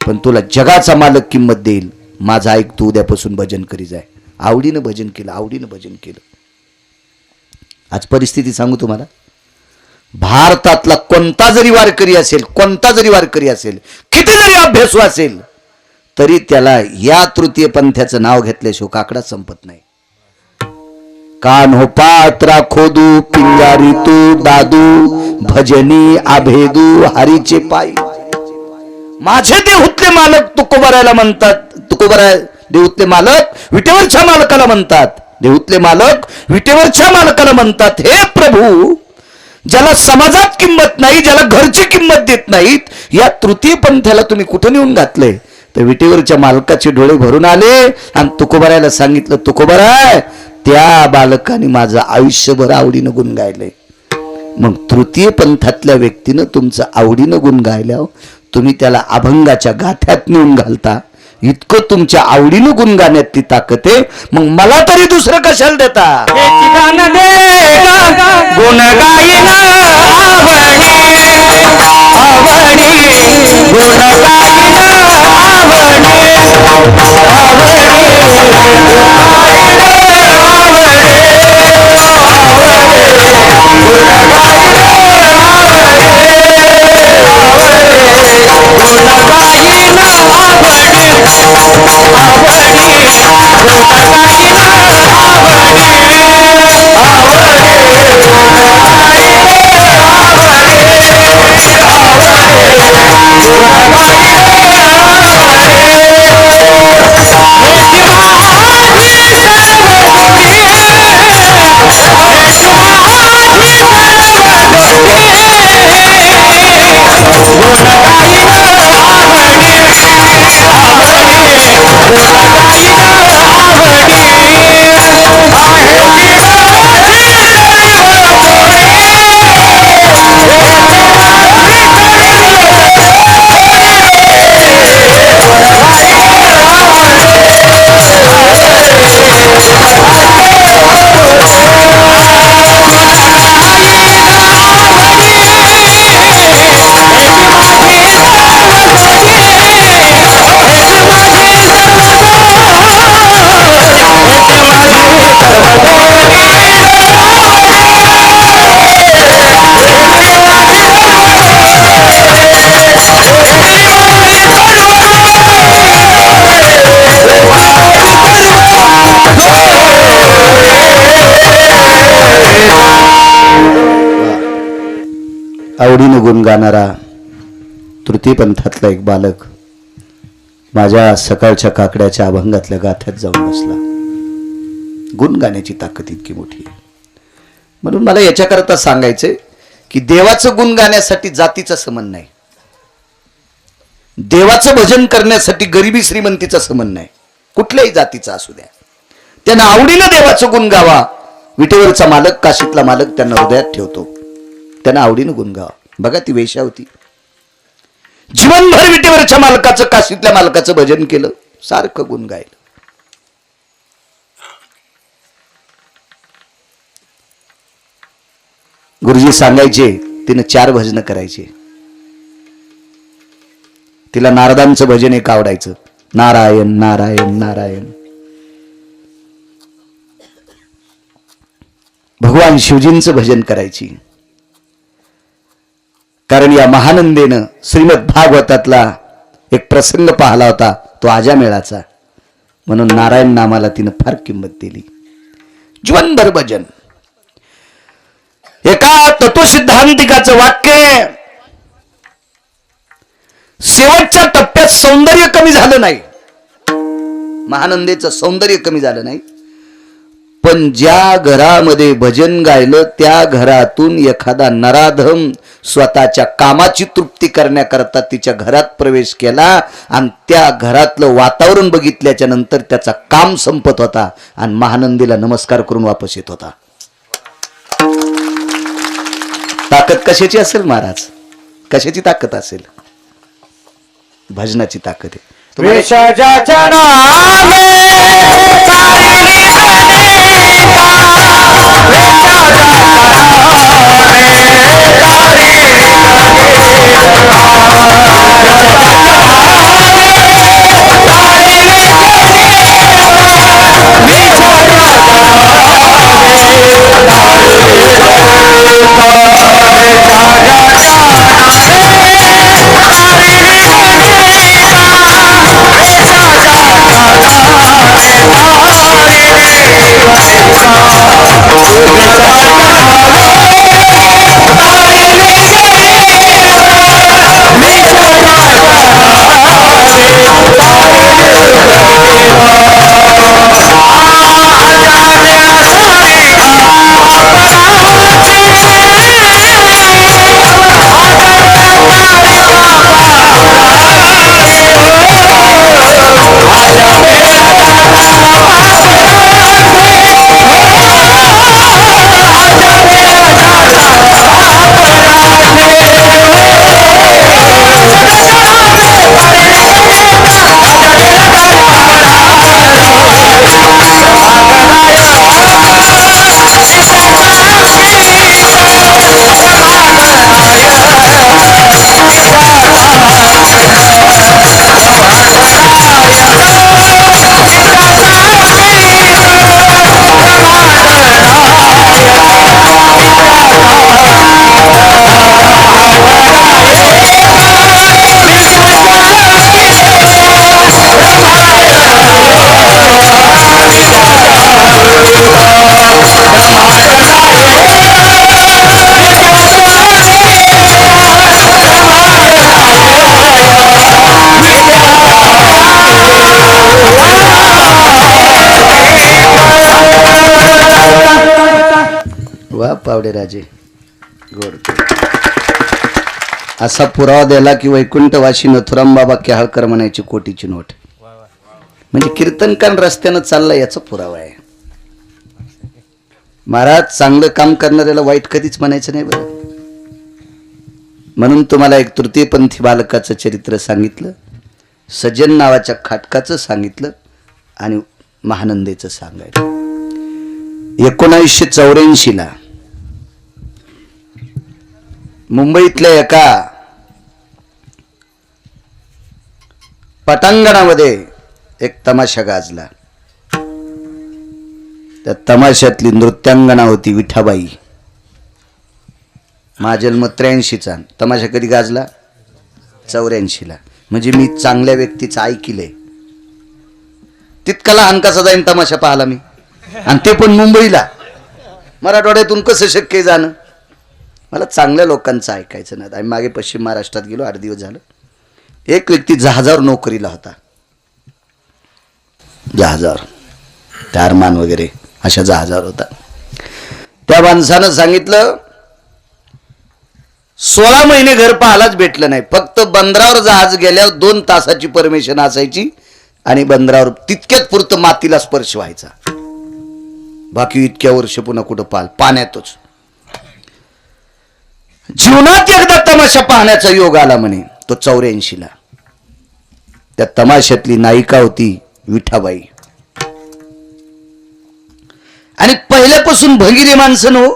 पण तुला जगाचा मालक किंमत देईल. माझं ऐक, तू उद्यापासून भजन करी जाय. आवडीनं भजन केलं, आवडीनं भजन केलं. आज परिस्थिती सांगू तुम्हाला. भारतातला कोणता जरी वारकरी असेल, कोणता जरी वारकरी असेल, किती जरी अभ्यासू असेल, तरी त्याला या तृतीय पंथाचं नाव घेतल्याशिवाय काकडा संपत नाही. कान हो पात्रा खोदू, पिंगारी तू दादू, भजनी आभेदू हरीचे पायी. माझे देहुतले मालक तुकोबरायला म्हणतात. तुकोबराय देहुतले मालक विटेवरच्या मालकाला म्हणतात. देहुतले मालक विटेवरच्या मालकाला म्हणतात, हे प्रभू, ज्याला समाजात किंमत नाही, ज्याला घरची किंमत देत नाहीत, या तृतीय पंथाला तुम्ही कुठं नेऊन घातले? तर विटेवरच्या मालकाचे डोळे भरून आले आणि तुकोबरायला सांगितलं, तुकोबराय, त्या बालकाने माझं आयुष्यभर आवडीनं गुण गायलंय. मग तृतीय पंथातल्या व्यक्तीनं तुमचं आवडीनं गुण गायल्यावर तुम्ही त्याला अभंगाच्या गाथ्यात नेऊन घालता. इतकं तुमच्या आवडीनं गुण गाण्यात ती ताकद आहे. मग मला तरी दुसरं कशाला देता? गुण गाईन आवडी, आवडी गुण गाईन आवडी. आवडीनं गुण गाणारा तृतीय पंथातला एक बालक माझ्या सकाळच्या काकड्याच्या अभंगातल्या गाथ्यात जाऊन बसला. गुण गाण्याची ताकद इतकी मोठी आहे. म्हणून मला याच्याकरता सांगायचंय की देवाचं गुण गाण्यासाठी जातीचा संबंध नाही, देवाचं भजन करण्यासाठी गरिबी श्रीमंतीचा संबंध नाही, कुठल्याही जातीचा असू द्या. त्यांना आवडीनं देवाचं गुण गावा. विटेवरचा मालक, काशीतला मालक त्यांना हृदयात ठेवतो. त्यांना आवडीनं गुण गावा. बघा ती वेश्या होती, जीवनभर विटेवरच्या मालकाचं, काशीतल्या मालकाचं भजन केलं, सारखं गुण गायलं. गुरुजी सांगायचे तिनं 4 भजन करायचे. तिला नारदांचं भजन एक आवडायचं, नारायण नारायण नारायण. भगवान शिवजींचं भजन करायची. कारण या महानंदेनं श्रीमद भागवतातला एक प्रसंग पाहिला होता, तो आजामेळाचा. म्हणून नारायण नामाला तिनं फार किंमत दिली. जीवनभर भजन. एका तत्वसिद्धांतिकाचं वाक्य, शेवटच्या टप्प्यात सौंदर्य कमी झालं नाही, महानंदेचं सौंदर्य कमी झालं नाही, पण ज्या घरामध्ये भजन गायलं त्या घरातून एखादा नराधम स्वतःच्या कामाची तृप्ती करण्याकरता तिच्या घरात प्रवेश केला आणि त्या घरातलं वातावरण बघितल्याच्या नंतर त्याचा काम संपत होता आणि महानंदीला नमस्कार करून वापस येत होता. ताकद कशाची असेल महाराज? कशाची ताकद असेल? भजनाची ताकद आहे. विसर्जाच्या नामे चालली सनेका, वा पावडे राजे गोड. असा पुरावा दिला की वैकुंठवासी नथुराम बाबा केहाळकर म्हणायची कोटीची नोट. म्हणजे कीर्तनकार रस्त्यानं चालला याचा पुरावा आहे. महाराज चांगलं काम करणाऱ्याला वाईट कधीच म्हणायचं नाही बरं. म्हणून तुम्हाला एक तृतीयपंथी बालकाचं चरित्र सांगितलं, सज्जन नावाच्या खाटकाचं सांगितलं आणि महानंदेचं सांगायचं. 1984 मुंबईतल्या एका पटांगणामध्ये एक तमाशा गाजला. त्या तमाशातली नृत्यांगना होती विठाबाई. माझा जन्म 83चा. तमाशा कधी गाजला? 84ला. म्हणजे मी चांगल्या व्यक्तीचं ऐकिलंय. तितका लहान कसा जाईन तमाशा पाहिला मी, आणि ते पण मुंबईला. मराठवाड्यातून कसं शक्य जाणं? मला चांगल्या लोकांचं ऐकायचं नाही. आम्ही मागे पश्चिम महाराष्ट्रात गेलो, 8 दिवस झालं. एक व्यक्ती जहाजावर नोकरीला होता, जहाजावर तारमान वगैरे अशा जहाजावर होता. त्या माणसानं सांगितलं 16 महिने घर पाहायलाच भेटलं नाही. फक्त बंदरावर जहाज गेल्यावर 2 तासाची परमिशन असायची आणि बंदरावर तितक्यात पुरतं मातीला स्पर्श व्हायचा. बाकी इतक्या वर्ष पुन्हा कुठं पाण्यातच. जीवनात एकदा तमाशा पाहण्याचा योग आला म्हणे, तो 84ला. त्या तमाशातली नायिका होती विठाबाई. आणि पहिल्यापासून भगिरी माणसं हो.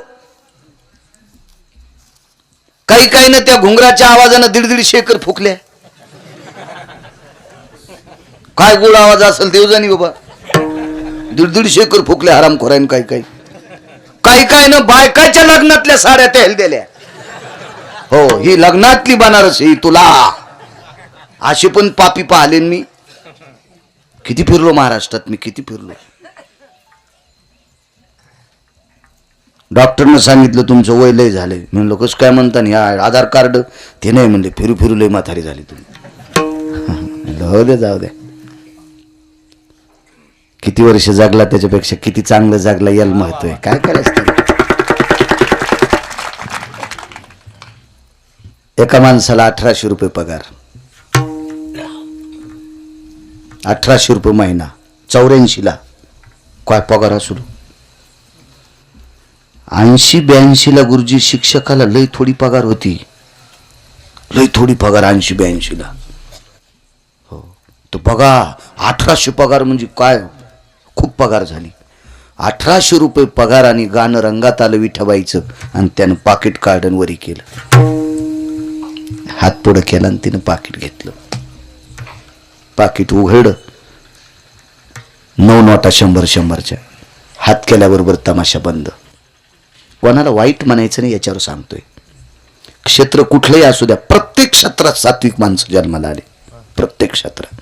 काही काही ना त्या घुंगराच्या आवाजानं 150 एकर फुकल्या. काय गोड आवाज असेल देव जाणी बाबा. 150 एकर फुकल्या हरामखोराईन. काही काही ना बायकाच्या लग्नातल्या साड्या तेल दिल्या. हो, ही लग्नातली बनारस ही तुला. अशी पण पापी पाहिले मी. किती फिरलो महाराष्ट्रात मी, किती फिरलो. डॉक्टरनं सांगितलं तुमचं वय लय झालंय. म्हणलं कसं काय म्हणता या आधार कार्ड ते नाही म्हणले, फिरू लय म्हातारी झाली तुम्ही. हो दे, जाऊ द्या. किती वर्ष जगला त्याच्यापेक्षा किती चांगलं जगला याला महत्व आहे. काय करायचं. एका माणसाला 1800 रुपये पगार, 1800 रुपये महिना. 84ला काय पगार असू. 80-82ला गुरुजी शिक्षकाला लय थोडी पगार होती. लय थोडी पगार 80-82ला. हो, तो बघा 1800 पगार म्हणजे काय खूप पगार झाली. 1800 रुपये पगार आणि गाणं रंगात आलं विठाबाईचं. आणि त्यानं पाकिट काढून वरी केलं. हात पुढं केला आणि तिनं पाकिट घेतलं. पाकिट उघडलं, 9 नोटा 100-100च्या. हात केल्याबरोबर तमाशा बंद. कोणाला वाईट म्हणायचं नाही याच्यावर सांगतोय. क्षेत्र कुठलंही असू द्या, प्रत्येक क्षेत्रात सात्विक माणसं जन्माला आले. प्रत्येक क्षेत्रात.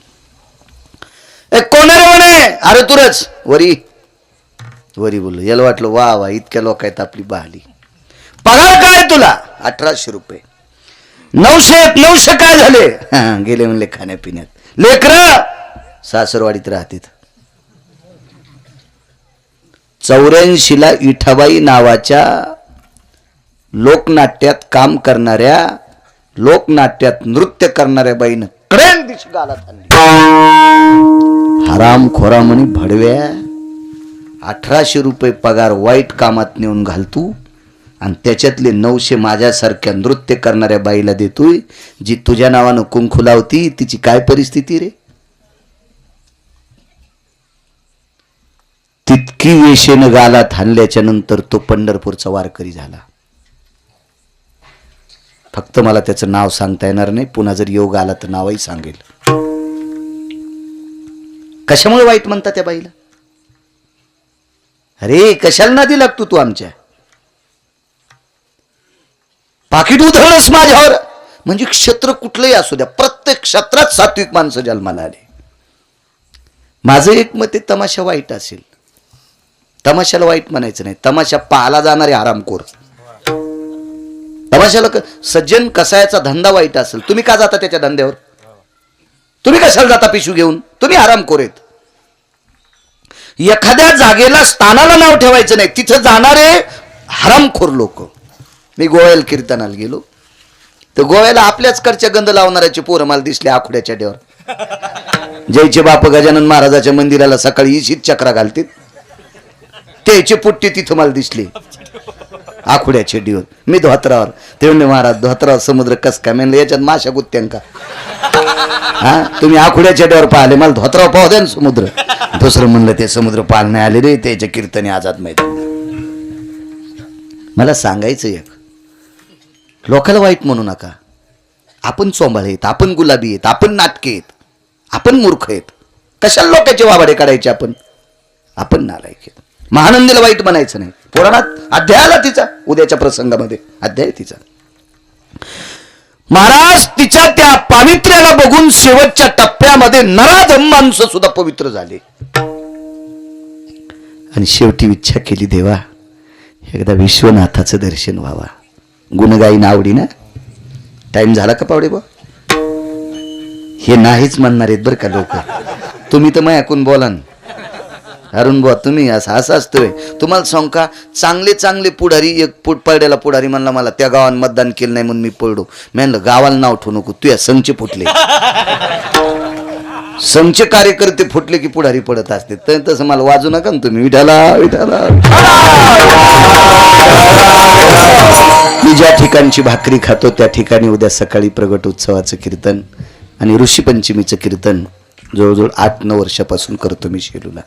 कोण रे म्हणे, अरे तुरच वरी बोललो. याला वाटलं वा वा इतक्या लोकांत आपली बहाली. पगार काय तुला? 1800 रुपये. 900 काय झाले? गेले म्हणले खाण्यापिण्यात. लेकरं सासरवाडीत राहतील. 84ला विठाबाई नावाच्या लोकनाट्यात काम करणाऱ्या, लोकनाट्यात नृत्य करणाऱ्या बाईनं कडेन दिशी गालात आणली. हरामखोरा म्हणे भडव्या, 1800 रुपये पगार वाईट कामात नेऊन घालतू आणि त्याच्यातले 900 माझ्यासारख्या नृत्य करणाऱ्या बाईला देतोय. जी तुझ्या नावानं कुंकू लावती तिची काय परिस्थिती रे. तितकी वेशेनं गालात हाणल्याच्या नंतर तो पंढरपूरचा वारकरी झाला. फक्त मला त्याचं नाव सांगता येणार नाही. पुन्हा जर योग आला तर नावही सांगेल. कशामुळे वाईट म्हणता त्या बाईला? अरे कशाला नादी लागतो तू आमच्या? पाकिट उधळलंस माझ्यावर. म्हणजे क्षेत्र कुठलंही असू द्या, प्रत्येक क्षेत्रात सात्विक माणसं जन्माला आले. माझं एक मत आहे, तमाशा वाईट असेल, तमाशाला वाईट म्हणायचं नाही. तमाशा पाहायला जाणारे आरामखोर. तमाशाला सज्जन कसायाचा धंदा वाईट असेल, तुम्ही का जाता त्याच्या धंद्यावर? तुम्ही कशाला जाता पिशू घेऊन? तुम्ही आरामखोर आहेत. एखाद्या जागेला स्थानाला नाव ठेवायचं नाही, तिथं जाणारे हरामखोर लोक. मी गोव्याला कीर्तनाला गेलो तर गोव्याला आपल्याच कडच्या गंध लावणाऱ्याचे पोरं मला दिसले आखुड्याच्या डेवर. जयचे बाप गजानन महाराजाच्या मंदिराला सकाळी इशीत चक्रा घालतील त्याचे पुट्टी तिथं मला दिसली आखुड्याचे डिवर. मी धोत्रावर. ते म्हणले महाराज धोत्रावर समुद्र कस काय? म्हणलं याच्यात माशा गुत्त्यांका. हा तुम्ही आखुड्याच्या डेवर पाहिले, मला धोत्रावर पाहू द्या ना समुद्र. दुसरं म्हणलं ते समुद्र पाल नाही आले रे त्याच्या कीर्तने आझाद मैदान. मला सांगायचं एक, लोकाला वाईट म्हणू नका. आपण चोंबाळे आहेत, आपण गुलाबी आहेत, आपण नाटके आहेत, आपण मूर्ख आहेत. कशाला लोकांचे वाबाडे काढायचे? आपण नालायक आहेत. महानंदीला वाईट म्हणायचं नाही. पुराणात अध्यायाला तिचा, उद्याच्या प्रसंगामध्ये अध्याय तिचा. महाराज तिच्या त्या पावित्र्याला बघून शेवटच्या टप्प्यामध्ये नराधम सुद्धा पवित्र झाले. आणि शेवटी इच्छा केली, देवा एकदा विश्वनाथाचं दर्शन व्हावा. गुणगाईन आवडी ना. टाइम झाला का पावडे बा? हे नाहीच म्हणणार आहेत बरं का लोक. तुम्ही तर मग ऐकून बोला ना. अरुण बुवा तुम्ही असं असतोय. तुम्हाला सांग का, चांगले चांगले पुढारी, एक पडलेला पुढारी म्हणला मला त्या गावात मतदान केलं नाही म्हणून मी पडलो. मी म्हणलं गावाला नाव ठेवू नको, तुया संच फुटले. संच कार्यकर्ते फुटले की पुढारी पडत असते. तर तसं मला वाजू नका ना तुम्ही. विठाला विठाला. मी ज्या ठिकाणची भाकरी खातो त्या ठिकाणी उद्या सकाळी प्रगट उत्सवाचं कीर्तन आणि ऋषीपंचमीचं कीर्तन जवळजवळ 8-9 वर्षापासून करतो मी शेलूला.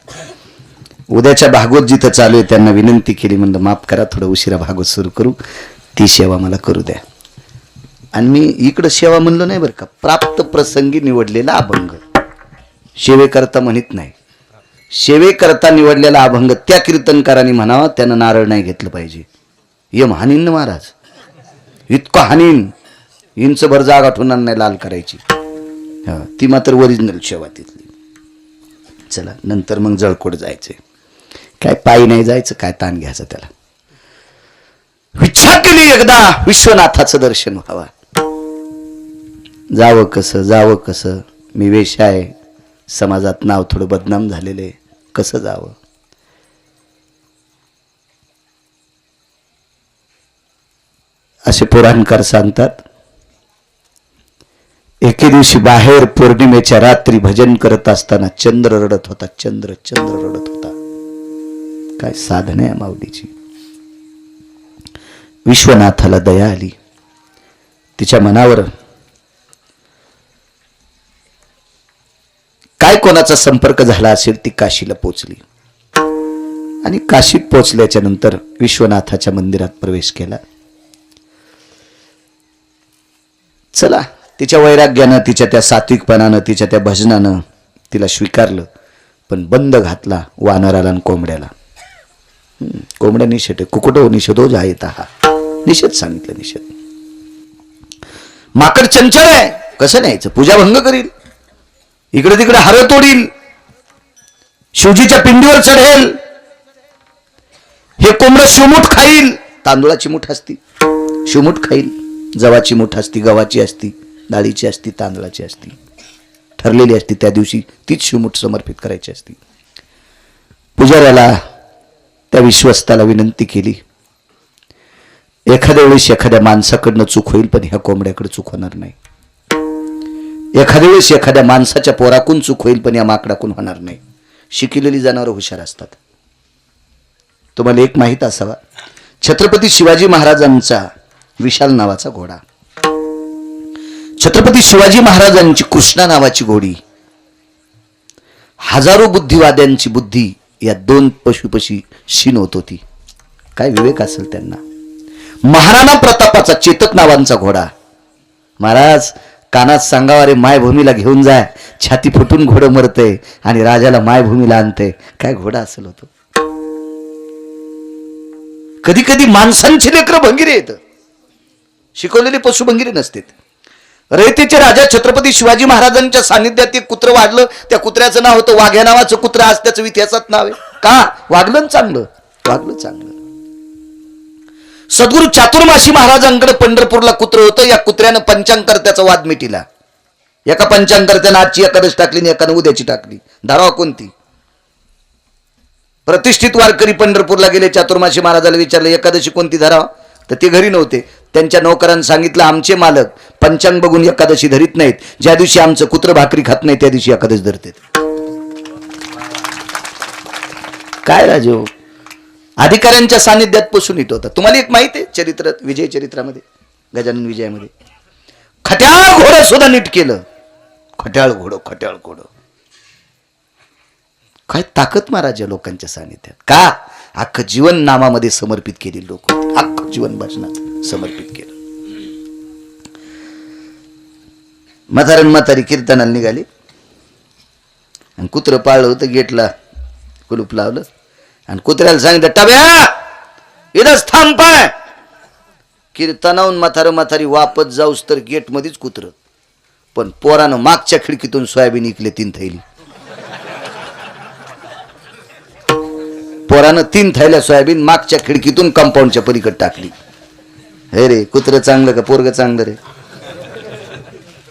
उद्याच्या भागवत जिथं चालू आहे त्यांना विनंती केली, म्हणलं माफ करा थोडं उशिरा भागवत सुरू करू, ती सेवा मला करू द्या. आणि मी इकडं सेवा म्हणलो नाही बरं का, प्राप्त प्रसंगी निवडलेला अभंग. सेवेकरता म्हणत नाही. सेवेकरता निवडलेला अभंग त्या कीर्तनकारांनी म्हणावा, त्यानं नारळ नाही घेतलं पाहिजे. यम हानीन ना महाराज, इतकं हानीन, इंचभर जागा ठेवणार नाही लाल करायची. ती मात्र ओरिजिनल सेवा तिथली. चला नंतर मग जळकोट जायचे. काय पायी नाही जायचं, काय ताण घ्यायचं त्याला. इच्छा केली एकदा विश्वनाथाचं दर्शन व्हावं. जावं कसं, मी वेश्या आहे, समाजात नाव थोडं बदनाम झालेले, कसं जावं. असे पुराणकार सांगतात. एके दिवशी बाहेर पौर्णिमेच्या रात्री भजन करत असताना चंद्र रडत होता. चंद्र रडत होता. काय साधन आहे माऊलीची. विश्वनाथाला दया आली. तिच्या मनावर काय कोणाचा संपर्क झाला असेल, ती काशीला पोचली. आणि काशीत पोचल्याच्या नंतर विश्वनाथाच्या मंदिरात प्रवेश केला. चला, तिच्या वैराग्यानं, तिच्या त्या सात्विकपणानं, तिच्या त्या भजनानं तिला स्वीकारलं. पण बंद घातला वानराला आणि कोंबड्याला. कोंबड्या निषेध, कुकुटो निषेधो जायता, हा निषेध सांगितलं. निषेध. माकड चंचल आहे, कसं न्यायचं, पूजा भंग करील, इकडे तिकडे हार तोडील, शिवजीच्या पिंडीवर चढेल. हे कोंबड शिवमुठ खाईल. तांदूळाची मुठ असती, शिवमुठ खाईल. जवाची मुठ असती, गव्हाची असती, डाळीची असती, तांदळाची असती, ठरलेली असती. त्या दिवशी तीच शिवमुठ समर्पित करायची असती. पुजाऱ्याला, त्या विश्वस्ताला विनंती केली, एखाद्या वेळेस एखाद्या माणसाकडनं चूक होईल, पण ह्या कोंबड्याकडे चूक होणार नाही. एखाद्या वेळेस एखाद्या माणसाच्या पोराकून चूक होईल, पण या माकडाकून होणार नाही. शिकलेली जनावरं हुशार असतात. तुम्हाला एक माहित असावा, छत्रपती शिवाजी महाराजांचा विशाल नावाचा घोडा, छत्रपती शिवाजी महाराजांची कृष्णा नावाची घोडी, हजारो बुद्धिवाद्यांची बुद्धी या 2 पशुपशी शीन होत होती. काय विवेक असेल त्यांना. महाराणा प्रतापाचा चेतक नावांचा घोडा. महाराज कानात सांगावा, रे मायभूमीला घेऊन जाय, छाती फुटून घोडं मरतय आणि राजाला मायभूमीला आणतंय. काय घोडा असेल होतो. कधी कधी माणसांची लेकरं भंगिरी येतं, शिकवलेले पशु भंगिरी नसतात. रयतेचे राजा छत्रपती शिवाजी महाराजांच्या सानिध्यात एक कुत्र वाढलं. त्या कुत्र्याचं नाव होतं वाघ्या नावाचं कुत्र. आज त्याचं इतिहासात नाव आहे. का वागलं चांगलं, वागलं चांगलं. सद्गुरू चातुर्मासी महाराजांकडे पंढरपूरला कुत्र होतं. या कुत्र्यानं पंचांगकर्त्याचा वाद मिटिला. एका पंचांगकर्त्यानं आजची एकादश टाकली आणि एकानं उद्याची टाकली. धारावा कोणती. प्रतिष्ठित वारकरी पंढरपूरला गेले. चातुर्मासी महाराजाला विचारलं एकादशी कोणती धरावा, तर ते घरी नव्हते. त्यांच्या नौकरांनी सांगितलं आमचे मालक पंचांग बघून एकादशी धरीत नाहीत. ज्या दिवशी आमचं कुत्र भाकरी खात नाही त्या दिवशी एकादश धरतात. काय राजो, अधिकाऱ्यांच्या सानिध्यात पशु नीट होता. तुम्हाला एक माहिती आहे चरित्र, विजय चरित्रामध्ये, गजानन विजयामध्ये खट्याळ घोडं सुद्धा नीट केलं. खट्याळ घोडं काय ताकद महाराज या लोकांच्या सानिध्यात. का अख्खं जीवन नामामध्ये समर्पित केली लोक, अख्खं जीवन भजनात समर्पित केलं. म्हातारी कीर्तनाला निघाली आणि कुत्रं पाळलं होतं. गेटला कुलूप लावलं आणि कुत्र्याला सांगितलं टब्या इथंच थांब पाय. कीर्तनाहून म्हातारी वापस जाऊस तर गेट मध्येच कुत्र. पण पोरानं मागच्या खिडकीतून सोयाबीन इकले 3 थैली. पोरानं 3 थैल्या सोयाबीन मागच्या खिडकीतून कंपाऊंडच्या पलीकडे टाकली हे रे कुत्र चांगलं का पोरग चांगलं रे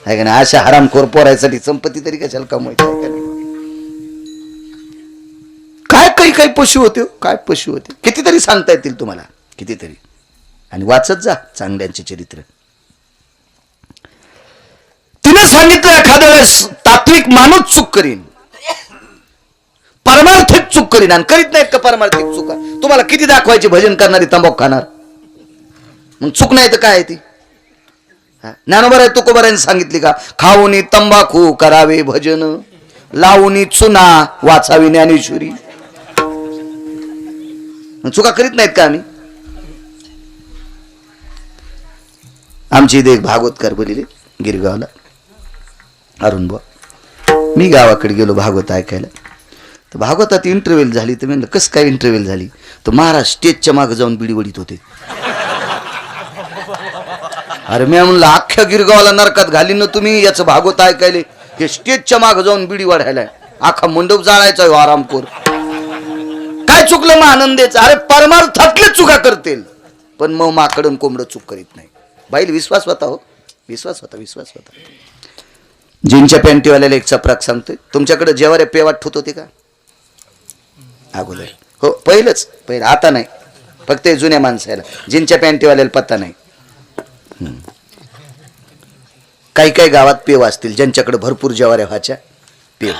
आहे का नाही? अशा हरामखोर पोरायसाठी संपत्ती तरी कशाला कमवायची आहे का नाही? काय काही काही पशु होते हो, काय पशु होते कितीतरी सांगता येतील तुम्हाला कितीतरी. आणि वाचत जा चांगल्यांचे चरित्र. तिने सांगितलं एखाद्या वेळेस तात्विक माणूस चूक करीन, परमार्थिक चूक करीन. आणि करीत नाहीत का परमार्थिक चुका? तुम्हाला किती दाखवायची भजन करणारी तंबाखू खाणार, मग चूक नाही तर काय आहे ती? ज्ञानोबा तुकोबारांनी सांगितली का, खाऊनी तंबाखू करावे भजन, लावूनी चुना वाचावी ज्ञानेश्वरी. चुका करीत नाहीत का आम्ही? आमची इथे एक भागवतकार बोलिले गिरगावला, अरुण बुवा. मी गावाकडे गेलो भागवत ऐकायला. तर भागवतात इंटरव्ह्यू झाली. तर म्हणलं कसं काय इंटरव्ह्यू झाली? तर महाराज स्टेजच्या मागे जाऊन बिडी वडीत होते. अरे मी म्हणलं अख्ख्या गिरगावाला नरकात घालीन ना तुम्ही याचं भागवत ऐकायले. हे स्टेजच्या मागे जाऊन बिडी वाढायला अख्खा मंडप जाळायचा हो आरामखोर. काय चुकलं मग आनंदेच? अरे परमार्थातले चुका करतील, पण मग माकडन कोंबडं चूक करीत नाही. बाईल विश्वास होता हो, विश्वास होता, विश्वास होता. जीनच्या पॅन्टीवाल्याला एक चपराक सांगतोय. तुमच्याकडे जेवाऱ्या पेवाट ठेवत होते का अगोदर? हो पहिलं, आता नाही. फक्त जुन्या माणसाला जीनच्या पॅन्टीवाल्याला पत्ता नाही. काही काही गावात पेव असतील ज्यांच्याकडे भरपूर जेवाऱ्या व्हायच्या पेव.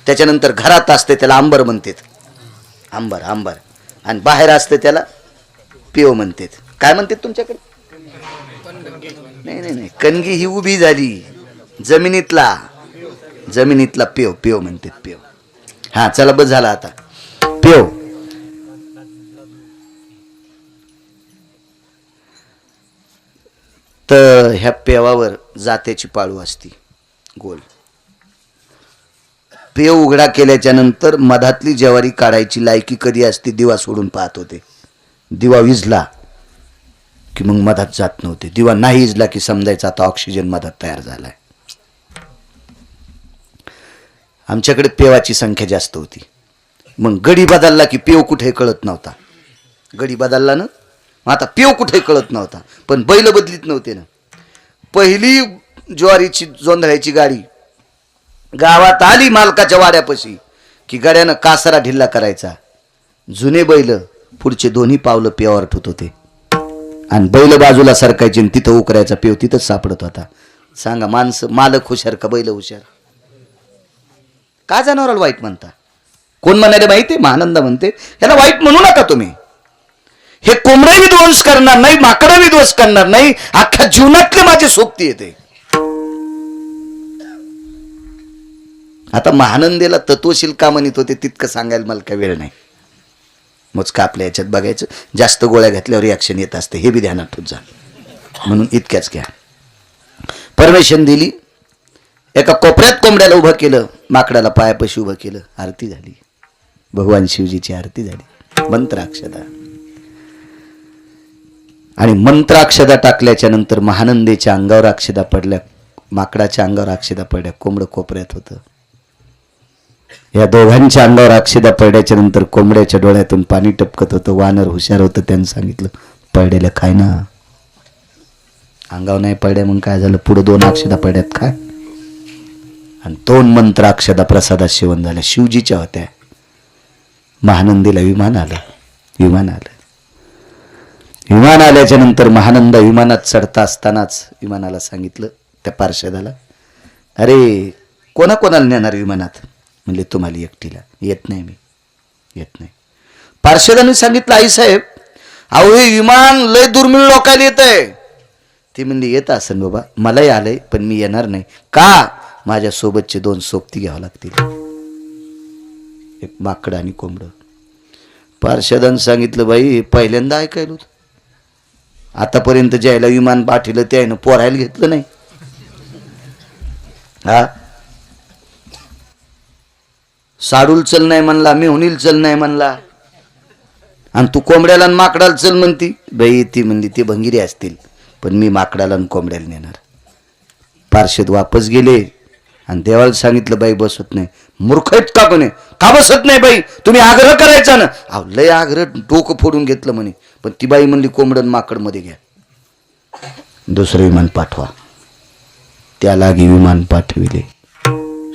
त्याच्यानंतर घरात असते त्याला आंबर म्हणतात, आंबर आंबर. आणि बाहेर असते त्याला पेव म्हणतात. काय म्हणतात तुमच्याकडे? नाही नाही नाही, कणगी ही उभी झाली जमिनीतला पेव, पेव म्हणतात पेव. हा चला बस झाला आता पेव. तर ह्या पेवावर जात्याची पाळू असती गोल. पेव उघडा केल्याच्या नंतर मधातली ज्वारी काढायची लायकी कधी असते? दिवा सोडून पाहत होते. दिवा विजला की मग मधात जात नव्हते. दिवा नाही विजला की समजायचा आता ऑक्सिजन मधात तयार झालाय. आमच्याकडे पेवाची संख्या जास्त होती. मग गडी बदलला की पेव कुठे कळत नव्हता. गडी बदलला ना, आता पेव कुठे कळत नव्हता. पण बैल बदलीत नव्हते ना. पहिली ज्वारीची जोंधळ्याची गाडी गावात आली मालकाच्या वाड्यापाशी की गाड्यानं कासरा ढिल्ला करायचा. जुने बैल पुढचे दोन्ही पावलं पेवावर ठेवत होते आणि बैल बाजूला सरकायचे आणि तिथं उकरायचा पेव तिथंच सापडत होता. सांगा माणसं मालक हुशार का बैल हुशार? का जनावराला वाईट म्हणता? कोण म्हणाले माहिती? महानंदा म्हणते याला वाईट म्हणू नका तुम्ही. हे कोंबडा विध्वंस करणार नाही, माकडा विध्वंस करणार नाही, अख्ख्या जीवनातले माझी सोबती येते. आता महानंदेला तत्वशील का म्हणत होते तितकं सांगायला मला काय वेळ नाही. मोजका आपल्या याच्यात बघायचं. जास्त गोळ्या घातल्यावर रिॲक्शन येत असते हे बी ध्यानात ठेवत जा. म्हणून इतक्याच घ्या. परमिशन दिली. एका कोपऱ्यात कोंबड्याला उभं केलं, माकडाला पायापाशी उभं केलं. आरती झाली, भगवान शिवजीची आरती झाली. मंत्राक्षदा आणि मंत्राक्षदा टाकल्याच्या नंतर महानंदेच्या अंगावर अक्षदा पडल्या, माकडाच्या अंगावर अक्षदा पडल्या. कोंबडं कोपऱ्यात होतं. या दोघांच्या अंगावर अक्षदा पडल्याच्या नंतर कोंबड्याच्या डोळ्यातून पाणी टपकत होतं. वानर हुशार होतं, त्यानं सांगितलं पडलेलं खाय ना. अंगावर नाही पडल्या मग काय झालं? पुढे 2 अक्षदा पडल्यात काय. आणि 2 मंत्राक्षदा प्रसादात सेवन झाल्या. शिवजीच्या होत्या. महानंदीला विमान आलं. विमान आल्याच्या नंतर महानंद विमानात चढता असतानाच विमानाला सांगितलं त्या पार्षदाला, अरे कोणाकोणाला नेणार विमानात? म्हणले तुम्हाला एकटीला. येत नाही मी, येत नाही. पार्षदांनी सांगितलं आईसाहेब अहो हे विमान लय दुर्मिळ लोकायला येत आहे. ती म्हणली येत असेल बाबा, मलाही आलंय पण मी येणार नाही. का? माझ्या सोबतचे 2 सोबती घ्यावं लागतील, एक माकड आणि कोंबड. पार्षदांनी सांगितलं बाई पहिल्यांदा ऐकायला होतं. आतापर्यंत ज्याला विमान पाठवलं त्यानं पोरायला घेतलं नाही. हा साडूल चल नाही म्हणला, मेहुनील चल नाही म्हणला, आणि तू कोंबड्याला आणि माकडाला चल म्हणती. बाई ती म्हणली ते भंगिरी असतील पण मी माकडाला आणि कोंबड्याला नेणार. पार्षद वापस गेले आणि देवाला सांगितलं बाई बसत नाही. मूर्ख आहेत का कोणी? का बसत नाही बाई? तुम्ही आग्रह करायचा ना. अहो लय आग्रह डोकं फोडून घेतलं म्हणे. पण ती बाई म्हणली कोंबडन माकड मध्ये घ्या. दुसरं विमान पाठवा. त्यालागी विमान पाठविले.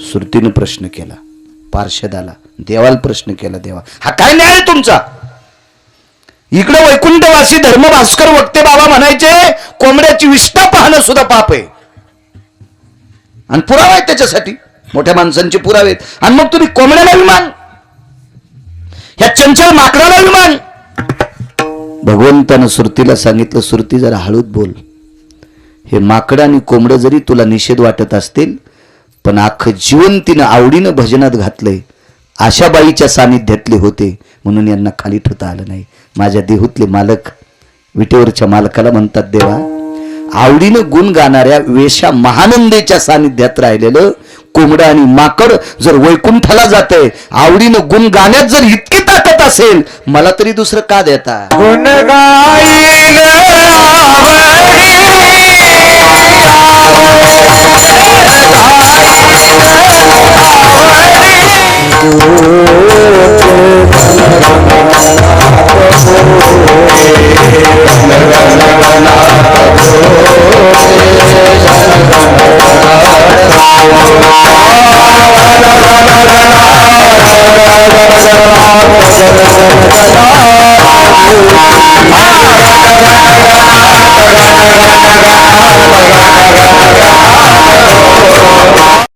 सुरतीनं प्रश्न केला पार्षदाला, देवाला प्रश्न केला, देवा हा काय न्याय आहे तुमचा? इकडे वैकुंठवासी धर्मभास्कर वक्ते बाबा म्हणायचे कोंबड्याची विष्ठा पाहणं सुद्धा पाप आहे, आणि पुरावा आहेत त्याच्यासाठी, मोठ्या माणसांचे पुरावे आहेत. आणि मग तुम्ही कोंबड्याला विमान, ह्या चंचल माकडाला विमान. भगवंतानं सुरतीला सांगितलं, सुरती जरा हळूच बोल. हे माकड आणि कोंबडं जरी तुला निषेध वाटत असतील, पण अख्खं जीवन तिनं आवडीनं भजनात घातलंय. अशा बाईच्या सानिध्यातले होते म्हणून यांना खाली ठेवता आलं नाही. माझ्या देहूतले मालक, विटेवरच्या मालकाला म्हणतात, देवा आवडीनं गुण गाणाऱ्या वेशा महानंदेच्या सानिध्यात राहिलेलं कोंबडं आणि माकड जर वैकुंठाला जातंय, आवडीनं गुण गाण्यात जर इतकी ताकद असेल, मला तरी दुसरं का देता? गुण गाईल आवडी,